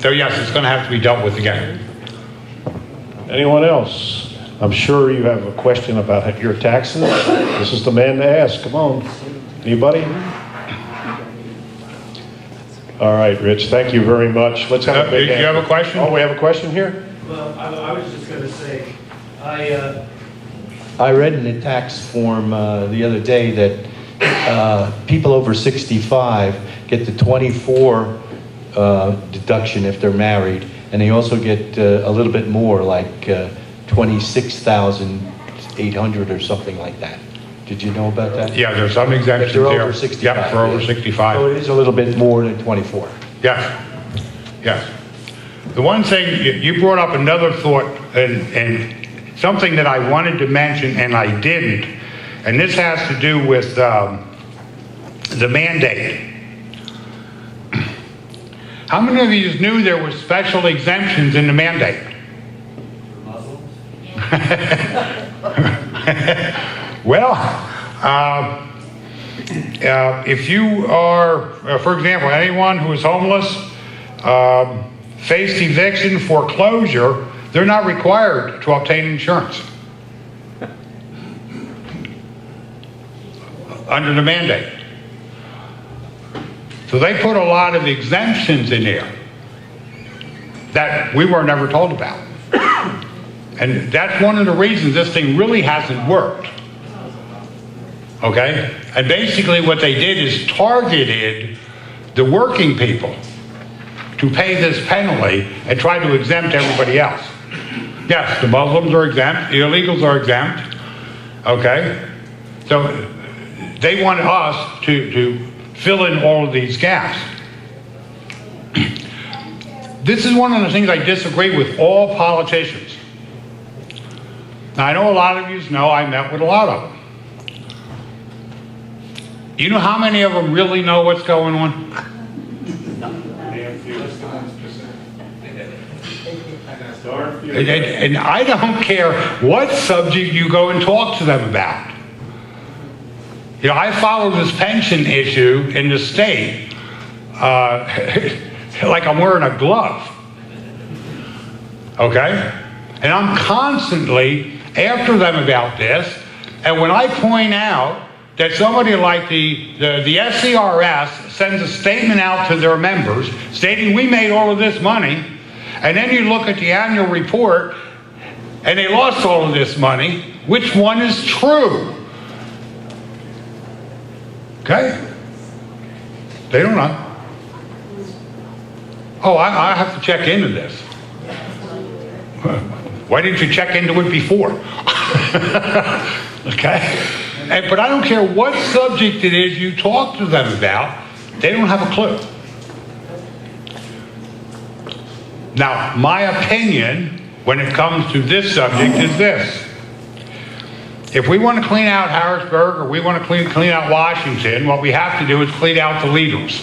So yes, it's going to have to be dealt with again. Anyone else? I'm sure you have a question about your taxes. This is the man to ask. Come on. Anybody? All right, Rich, thank you very much. Let's have a big Did you have a question? Oh, we have a question here? Well, I was just going to say, I read in the tax form the other day that people over 65 get the 24 deduction if they're married, and they also get a little bit more, like 26,800 or something like that. Did you know about that? Yeah, there's some exemptions If they're there. over 65. Yep, for over 65. So it is a little bit more than 24. Yes, yes. The one thing, you brought up another thought, and something that I wanted to mention and I didn't, and this has to do with the mandate. How many of you knew there were special exemptions in the mandate? Well, if you are, for example, anyone who is homeless, faced eviction, foreclosure, they're not required to obtain insurance under the mandate. So they put a lot of exemptions in there that we were never told about. And that's one of the reasons this thing really hasn't worked. Okay? And basically what they did is targeted the working people to pay this penalty and try to exempt everybody else. Yes, the Muslims are exempt, the illegals are exempt. Okay? So they want us to fill in all of these gaps. This is one of the things I disagree with all politicians. Now, I know a lot of you know I met with a lot of them. You know how many of them really know what's going on? And I don't care what subject you go and talk to them about. You know, I follow this pension issue in the state like I'm wearing a glove. Okay? And I'm constantly after them about this. And when I point out that somebody like the SCRS sends a statement out to their members stating we made all of this money, and then you look at the annual report and they lost all of this money, which one is true? Okay? They don't know. Oh, I have to check into this. Why didn't you check into it before? Okay? But I don't care what subject it is you talk to them about, they don't have a clue. Now, my opinion when it comes to this subject is this. If we want to clean out Harrisburg or we want to clean out Washington, what we have to do is clean out the leaders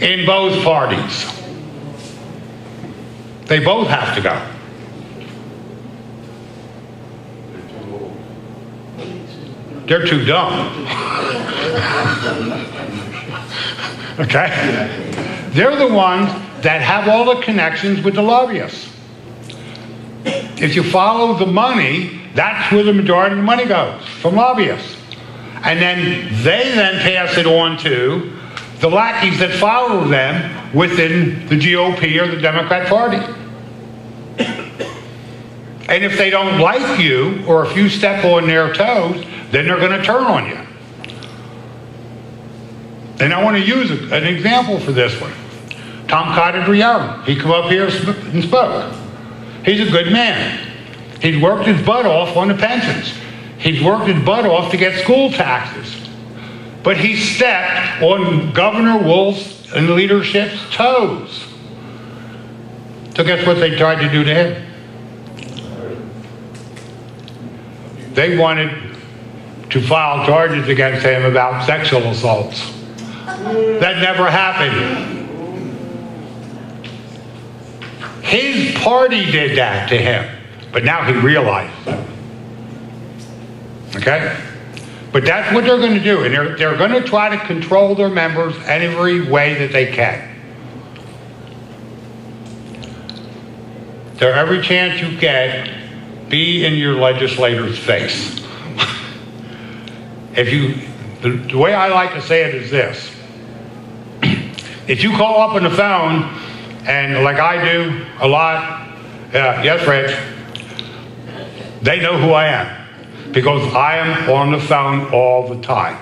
in both parties. They both have to go. They're too dumb. Okay? They're the ones that have all the connections with the lobbyists. If you follow the money, that's where the majority of the money goes, from lobbyists. And then they then pass it on to the lackeys that follow them within the GOP or the Democrat Party. And if they don't like you, or if you step on their toes, then they're going to turn on you. And I want to use an example for this one. Tom Cottadriello, he come up here and spoke. He's a good man. He's worked his butt off on the pensions. He's worked his butt off to get school taxes. But he stepped on Governor Wolf's and leadership's toes. So guess what they tried to do to him? They wanted to file charges against him about sexual assaults. That never happened. His party did that to him, but now he realizes it. Okay? But that's what they're going to do, and they're going to try to control their members every way that they can. So every chance you get, be in your legislator's face. If you, the way I like to say it is this. If you call up on the phone, and like I do a lot, yes, Rich, they know who I am because I am on the phone all the time.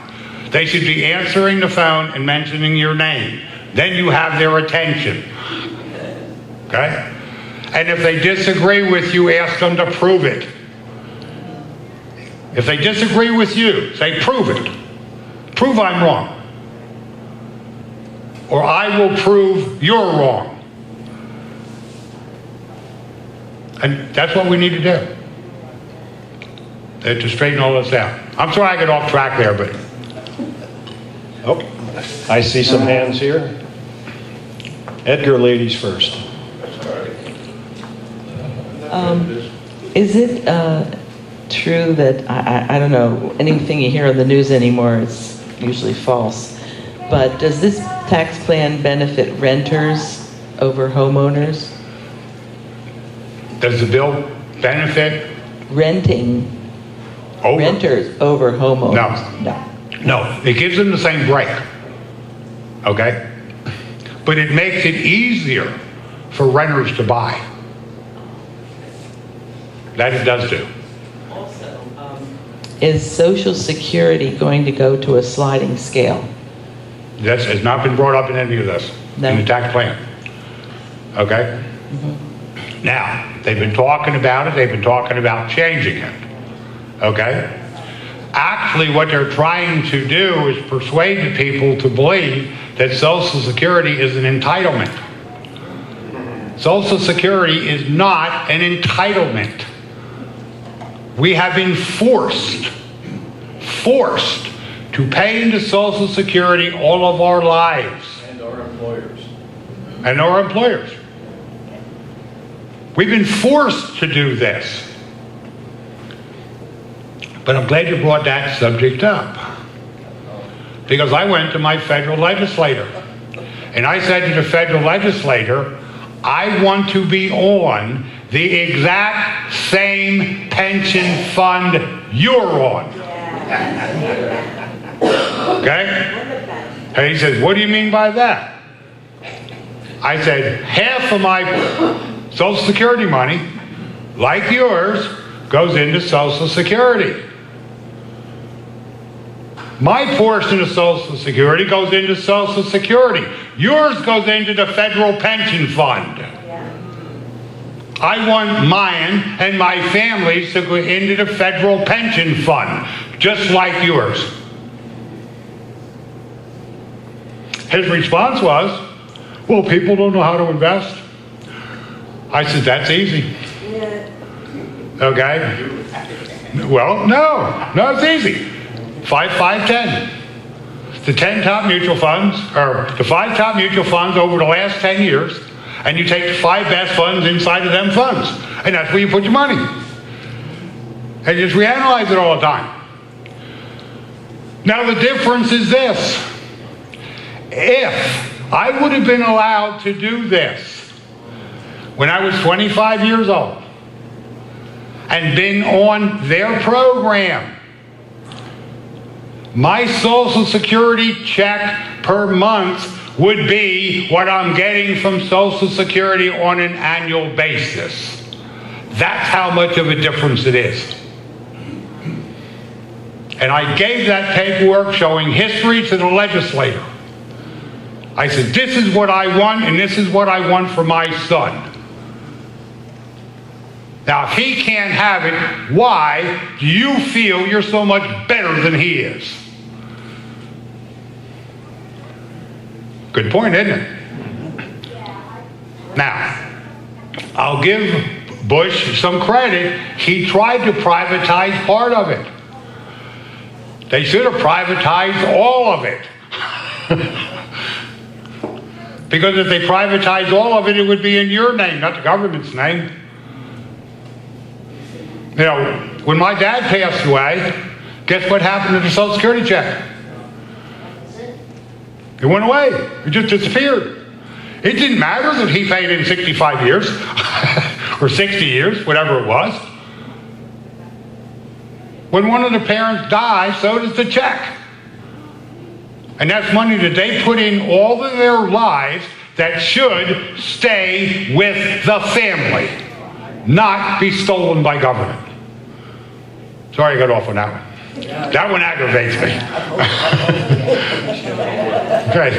They should be answering the phone and mentioning your name. Then you have their attention. Okay? And if they disagree with you, ask them to prove it. If they disagree with you, say, prove it. Prove I'm wrong. Or I will prove you're wrong. And that's what we need to do. To straighten all this out. I'm sorry I got off track there, but... Oh, I see some hands here. Edgar, ladies first. Is it true that, I don't know, anything you hear on the news anymore is usually false, but does this tax plan benefit renters over homeowners? Does the bill benefit? Renting renters over homeowners? No. It gives them the same break. Okay? But it makes it easier for renters to buy. That it does do. Also, is Social Security going to go to a sliding scale? That has not been brought up in any of this, in the tax plan. Okay? Mm-hmm. Now, they've been talking about it, they've been talking about changing it. Okay? Actually, what they're trying to do is persuade the people to believe that Social Security is an entitlement. Social Security is not an entitlement. We have been forced to pay into Social Security all of our lives. And our employers. And our employers. We've been forced to do this. But I'm glad you brought that subject up. Because I went to my federal legislator. And I said to the federal legislator, I want to be on the exact same pension fund you're on. Okay? And he says, what do you mean by that? I said, half of my Social Security money, like yours, goes into Social Security. My portion of Social Security goes into Social Security. Yours goes into the federal pension fund. I want mine and my family's to go into the federal pension fund, just like yours. His response was, well, people don't know how to invest. I said, that's easy. Okay? Well, no, it's easy. 5, 5, 10. The 10 top mutual funds, or the 5 top mutual funds over the last 10 years, and you take the 5 best funds inside of them funds, and that's where you put your money. And you just reanalyze it all the time. Now the difference is this. If I would have been allowed to do this when I was 25 years old and been on their program, my Social Security check per month would be what I'm getting from Social Security on an annual basis. That's how much of a difference it is. And I gave that paperwork showing history to the legislator. I said, this is what I want, and this is what I want for my son. Now, if he can't have it, why do you feel you're so much better than he is? Good point, isn't it? Now, I'll give Bush some credit. He tried to privatize part of it. They should have privatized all of it. Because if they privatized all of it, it would be in your name, not the government's name. You know, when my dad passed away, guess what happened to the Social Security check? It went away. It just disappeared. It didn't matter that he paid in 65 years or 60 years, whatever it was. When one of the parents dies, so does the check. And that's money that they put in all of their lives that should stay with the family, not be stolen by government. Sorry I got off on that one. That one aggravates me. Great.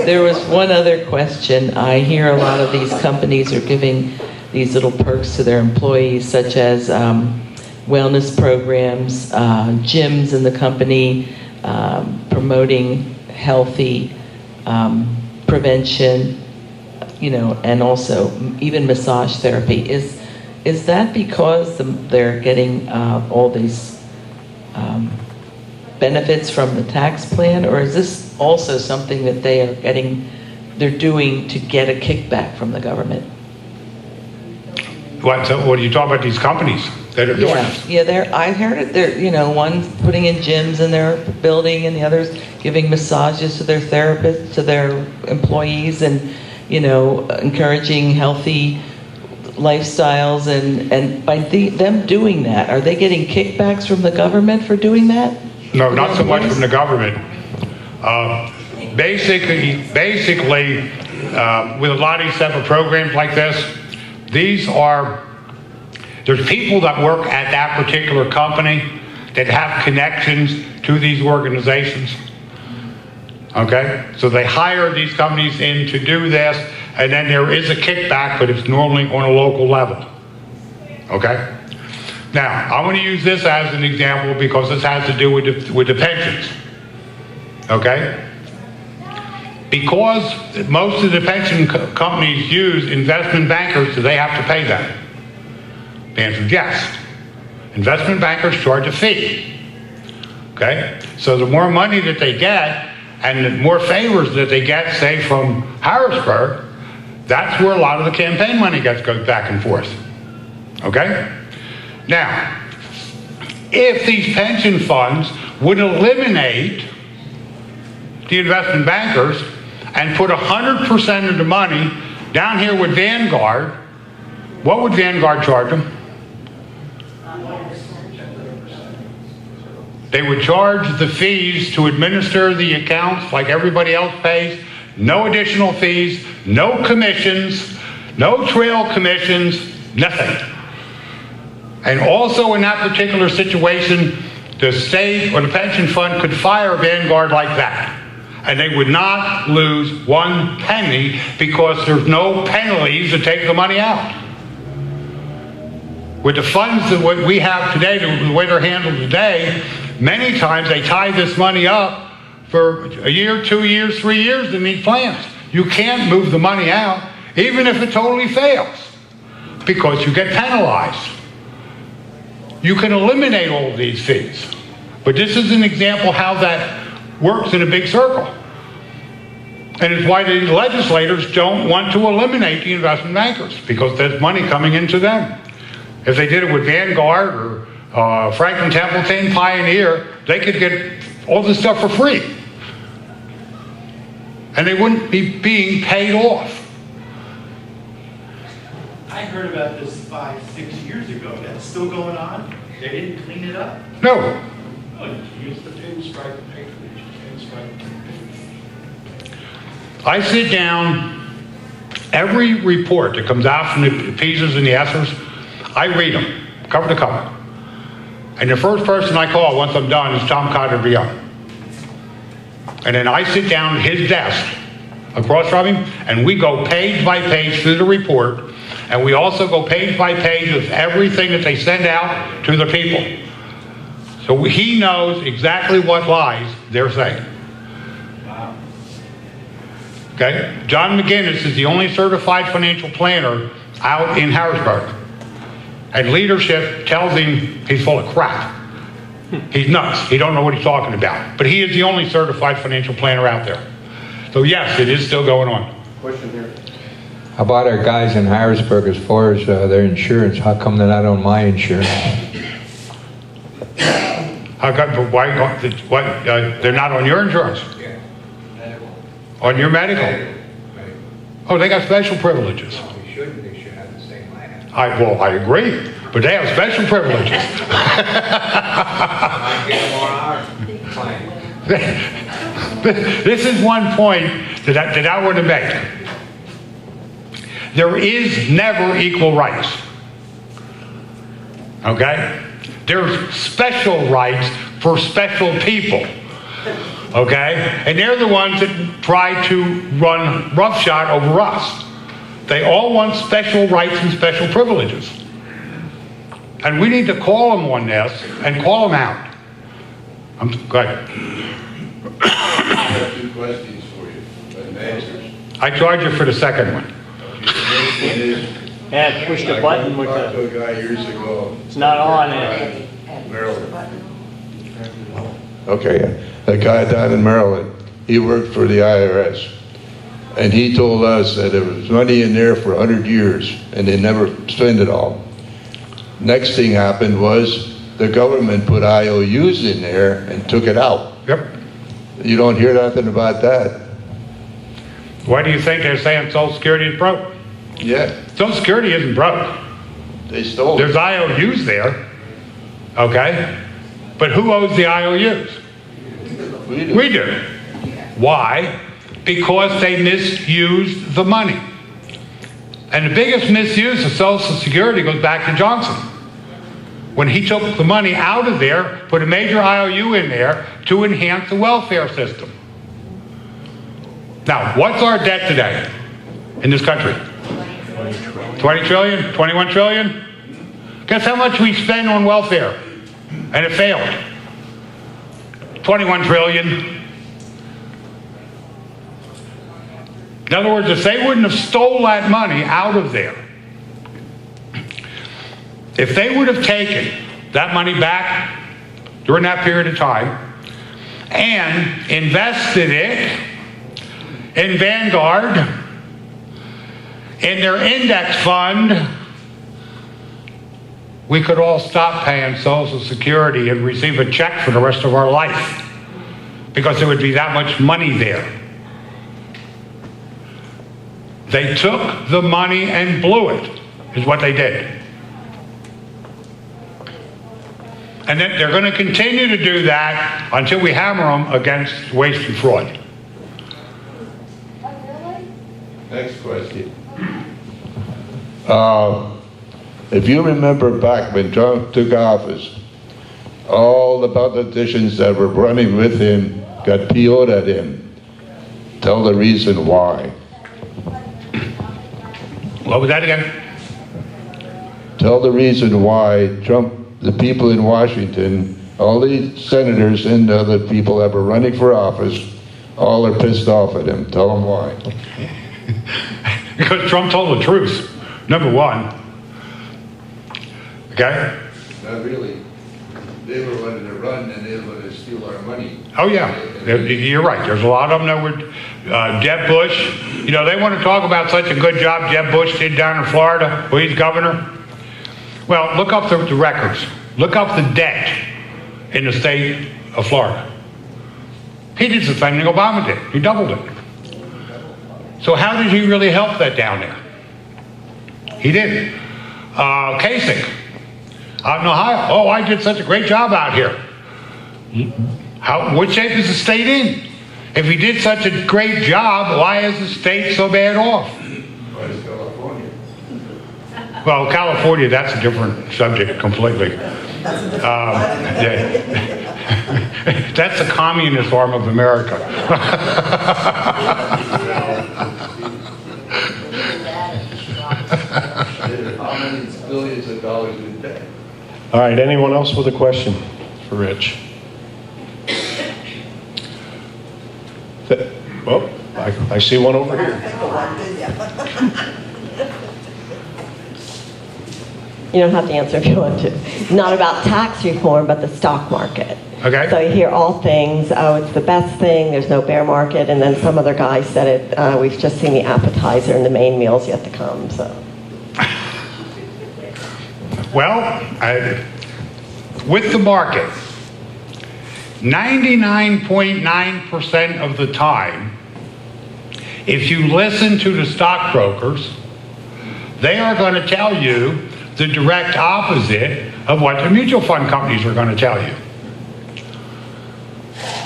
There was one other question. I hear a lot of these companies are giving these little perks to their employees, such as wellness programs, gyms in the company, promoting healthy prevention, you know, and also even massage therapy. Is that because they're getting all these benefits from the tax plan, or is this also something that they're doing to get a kickback from the government? What are you talking about, these companies that are doing this? Yeah, I heard it. They're, you know, one's putting in gyms in their building, and the other's giving massages to their therapists, to their employees, and, you know, encouraging healthy lifestyles. And by them doing that, are they getting kickbacks from the government for doing that? No, not so much from the government. Basically, with a lot of these type of programs like this, there's people that work at that particular company that have connections to these organizations. Okay? So they hire these companies in to do this, and then there is a kickback, but it's normally on a local level. Okay? Now, I want to use this as an example because this has to do with the pensions. Okay? Because most of the pension companies use investment bankers, do they have to pay them? The answer is yes. Investment bankers charge a fee. Okay? So the more money that they get and the more favors that they get, say from Harrisburg, That's where a lot of the campaign money goes back and forth. Okay? Now, if these pension funds would eliminate the investment bankers and put 100% of the money down here with Vanguard, what would Vanguard charge them? They would charge the fees to administer the accounts like everybody else pays. No additional fees, no commissions, no trail commissions, nothing. And also in that particular situation, the state or the pension fund could fire Vanguard like that. And they would not lose one penny because there's no penalties to take the money out. With the funds that we have today, the way they're handled today, many times they tie this money up for a year, 2 years, 3 years in these plans. You can't move the money out, even if it totally fails, because you get penalized. You can eliminate all of these fees. But this is an example how that works in a big circle. And it's why the legislators don't want to eliminate the investment bankers, because there's money coming into them. If they did it with Vanguard or Franklin Templeton, Pioneer, they could get all this stuff for free. And they wouldn't be being paid off. I heard about this 5-6 years ago. That's still going on? They didn't clean it up? No. Use the pinstripe patronage, I sit down, every report that comes out from the P's and the S's, I read them, cover to cover. And the first person I call once I'm done is Tom Cotter Young. And then I sit down at his desk across from him, and we go page by page through the report, and we also go page by page of everything that they send out to the people. So he knows exactly what lies they're saying. Wow. Okay? John McGinnis is the only certified financial planner out in Harrisburg. And leadership tells him he's full of crap. He's nuts. He don't know what he's talking about. But he is the only certified financial planner out there. So yes, it is still going on. Question here. How about our guys in Harrisburg as far as their insurance? How come they're not on my insurance? How come, but why, they're not on your insurance? Yeah. On your medical? Oh, they got special privileges. They shouldn't. They should have the same I have. Well, I agree, but they have special privileges. I get them on our plan. This is one point that I want to make. There is never equal rights. Okay? There's special rights for special people. Okay? And they're the ones that try to run roughshod over us. They all want special rights and special privileges. And we need to call them on this and call them out. Go ahead. I have 2 questions for you, and answers. I charge you for the second one. First one is, Yeah, push the button with I talked the, to a guy years ago. it's not on it. Maryland. Okay, a guy down in Maryland, he worked for the IRS. And he told us that there was money in there for 100 years and they never spent it all. Next thing happened was the government put IOUs in there and took it out. Yep. You don't hear nothing about that. Why do you think they're saying Social Security is broke? Yeah, Social Security isn't broke. they stole There's it. IOUs there. Okay? But who owes the IOUs? We do. Why? Because they misused the money. And the biggest misuse of Social Security goes back to Johnson. When he took the money out of there, put a major IOU in there to enhance the welfare system. Now, what's our debt today in this country? 20 trillion? 21 trillion? Guess how much we spend on welfare? And it failed. 21 trillion. In other words, if they wouldn't have stole that money out of there, if they would have taken that money back during that period of time and invested it in Vanguard, in their index fund, we could all stop paying Social Security and receive a check for the rest of our life because there would be that much money there. They took the money and blew it, is what they did. And then they're going to continue to do that until we hammer them against waste and fraud. Next question. If you remember back when Trump took office, all the politicians that were running with him got PO'd at him. Tell the reason why. What was that again? Tell the reason why Trump, the people in Washington, all these senators and other people that were running for office, all are pissed off at him. Tell them why. Because Trump told the truth, number one. Okay? Not really. They were wanting to run and they were going to steal our money. Oh yeah, you're right. There's a lot of them that were, Jeb Bush, you know, they want to talk about such a good job Jeb Bush did down in Florida when he's governor. Well, look up the records. Look up the debt in the state of Florida. He did the same thing Obama did. He doubled it. So how did he really help that down there? He did. Kasich, out in Ohio. Oh, I did such a great job out here. What shape is the state in? If he did such a great job, why is the state so bad off? Why is California? Well, California, that's a different subject completely. That's the communist arm of America. How many billions of dollars in debt? All right, anyone else with a question for Rich? Well, I see one over here. You don't have to answer if you want to. Not about tax reform, but the stock market. Okay. So you hear all things, oh, it's the best thing, there's no bear market, and then some other guy said it, we've just seen the appetizer and the main meal's yet to come, so. Well, with the market, 99.9% of the time, if you listen to the stockbrokers, they are going to tell you the direct opposite of what the mutual fund companies are going to tell you.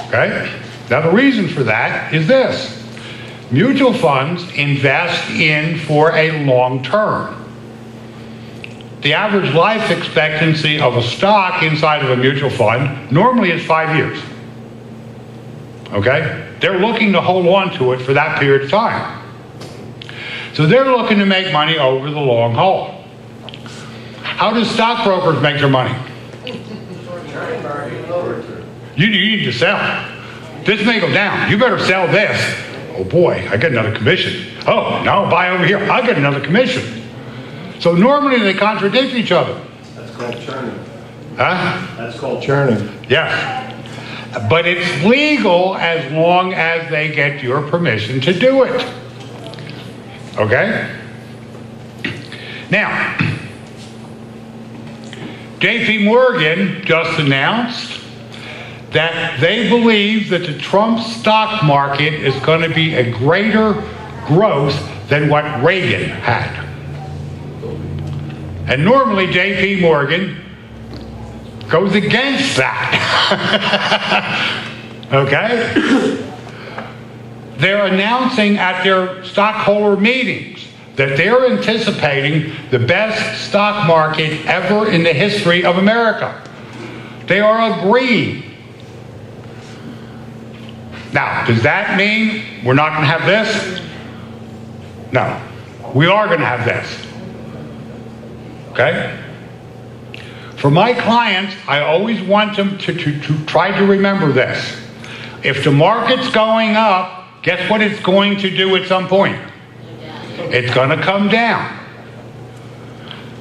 Okay? Now the reason for that is this. Mutual funds invest in for a long term. The average life expectancy of a stock inside of a mutual fund normally is 5 years. Okay? They're looking to hold on to it for that period of time. So they're looking to make money over the long haul. How do stockbrokers make their money? You need to sell. This may go down. You better sell this. Oh boy, I get another commission. Oh, no, buy over here. I get another commission. So normally they contradict each other. That's called churning. Huh? That's called churning. Yes. But it's legal as long as they get your permission to do it. Okay? Now, JP Morgan just announced that they believe that the Trump stock market is going to be a greater growth than what Reagan had. And normally JP Morgan goes against that. Okay? They're announcing at their stockholder meetings that they're anticipating the best stock market ever in the history of America. They are agreeing. Now, does that mean we're not going to have this? No. We are going to have this. Okay? For my clients, I always want them to try to remember this. If the market's going up, guess what it's going to do at some point? It's going to come down.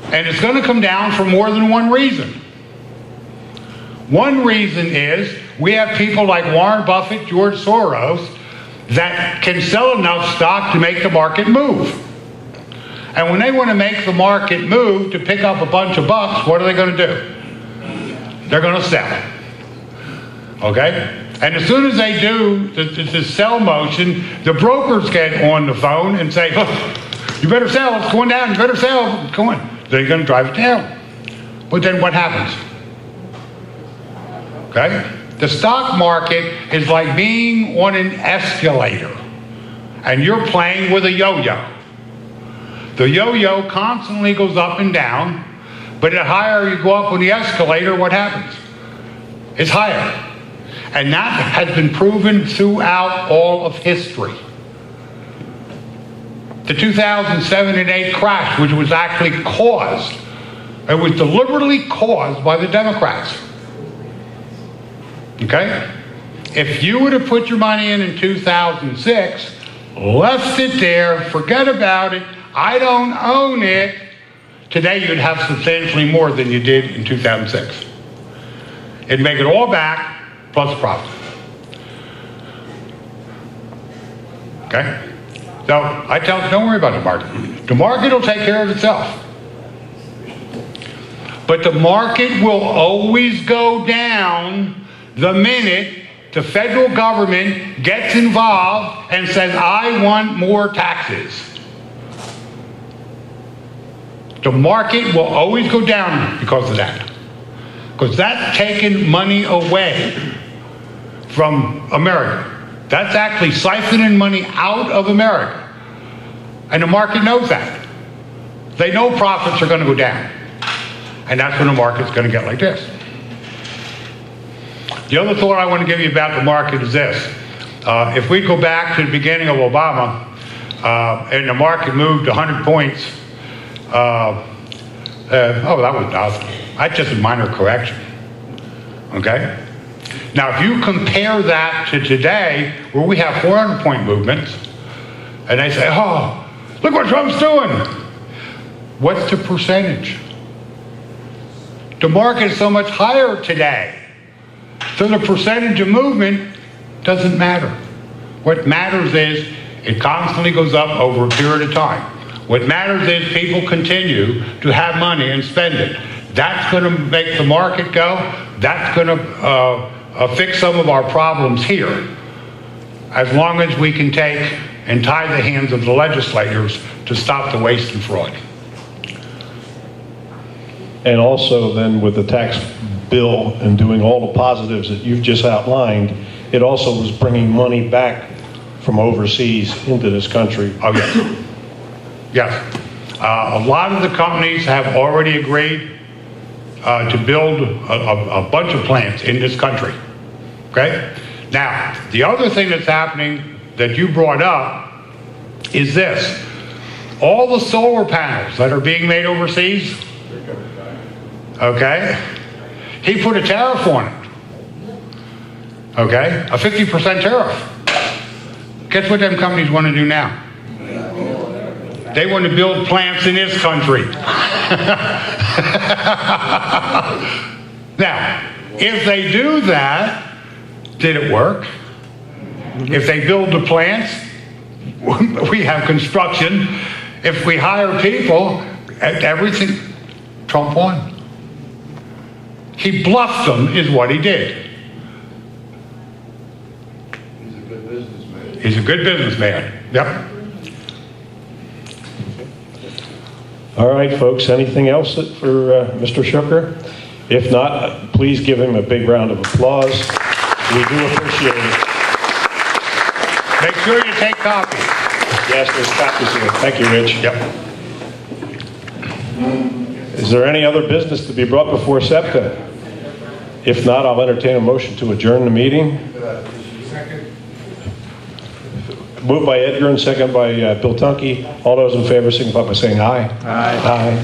And it's going to come down for more than one reason. One reason is we have people like Warren Buffett, George Soros, that can sell enough stock to make the market move. And when they want to make the market move to pick up a bunch of bucks, what are they going to do? They're going to sell. Okay? And as soon as they do the sell motion, the brokers get on the phone and say, "Look, you better sell, it's going down, you better sell, it's going." They're going to drive it down. But then what happens? Okay? The stock market is like being on an escalator, and you're playing with a yo-yo. The yo-yo constantly goes up and down, but the higher you go up on the escalator, what happens? It's higher. And that has been proven throughout all of history. The 2007 and 8 crash, which was actually caused, it was deliberately caused by the Democrats. Okay? If you would have put your money in 2006, left it there, forget about it, I don't own it, today you'd have substantially more than you did in 2006. It'd make it all back, plus profit. Okay? So I tell them, don't worry about the market. The market will take care of itself. But the market will always go down the minute the federal government gets involved and says, I want more taxes. The market will always go down because of that. Because that's taking money away from America. That's actually siphoning money out of America. And the market knows that. They know profits are going to go down. And that's when the market's going to get like this. The other thought I want to give you about the market is this. If we go back to the beginning of Obama, and the market moved 100 points, that was nothing. That's just a minor correction. Okay? Now, if you compare that to today, where we have 400-point movements, and they say, oh, look what Trump's doing. What's the percentage? The market is so much higher today. So the percentage of movement doesn't matter. What matters is it constantly goes up over a period of time. What matters is people continue to have money and spend it. That's going to make the market go. That's going to fix some of our problems here, as long as we can take and tie the hands of the legislators to stop the waste and fraud. And also then with the tax bill and doing all the positives that you've just outlined, it also was bringing money back from overseas into this country. Oh, yes. Yes. A lot of the companies have already agreed to build a bunch of plants in this country. Okay? Now, the other thing that's happening that you brought up is this. All the solar panels that are being made overseas, okay, he put a tariff on it. Okay? A 50% tariff. Guess what them companies want to do now? They want to build plants in this country. Now, if they do that, did it work? If they build the plants, we have construction. If we hire people, everything, Trump won. He bluffed them, is what he did. He's a good businessman. He's a good businessman. Yep. All right, folks, anything else for Mr. Schuker? If not, please give him a big round of applause. We do appreciate it. Make sure you take copies. Yes, there's copies here. Thank you, Rich. Yep. Is there any other business to be brought before CEPTA? If not, I'll entertain a motion to adjourn the meeting. Second. Moved by Edgar and second by Bill Tunke. All those in favor signify by saying aye. Aye. Aye.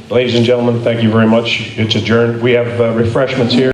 Ladies and gentlemen, thank you very much. It's adjourned. We have refreshments here.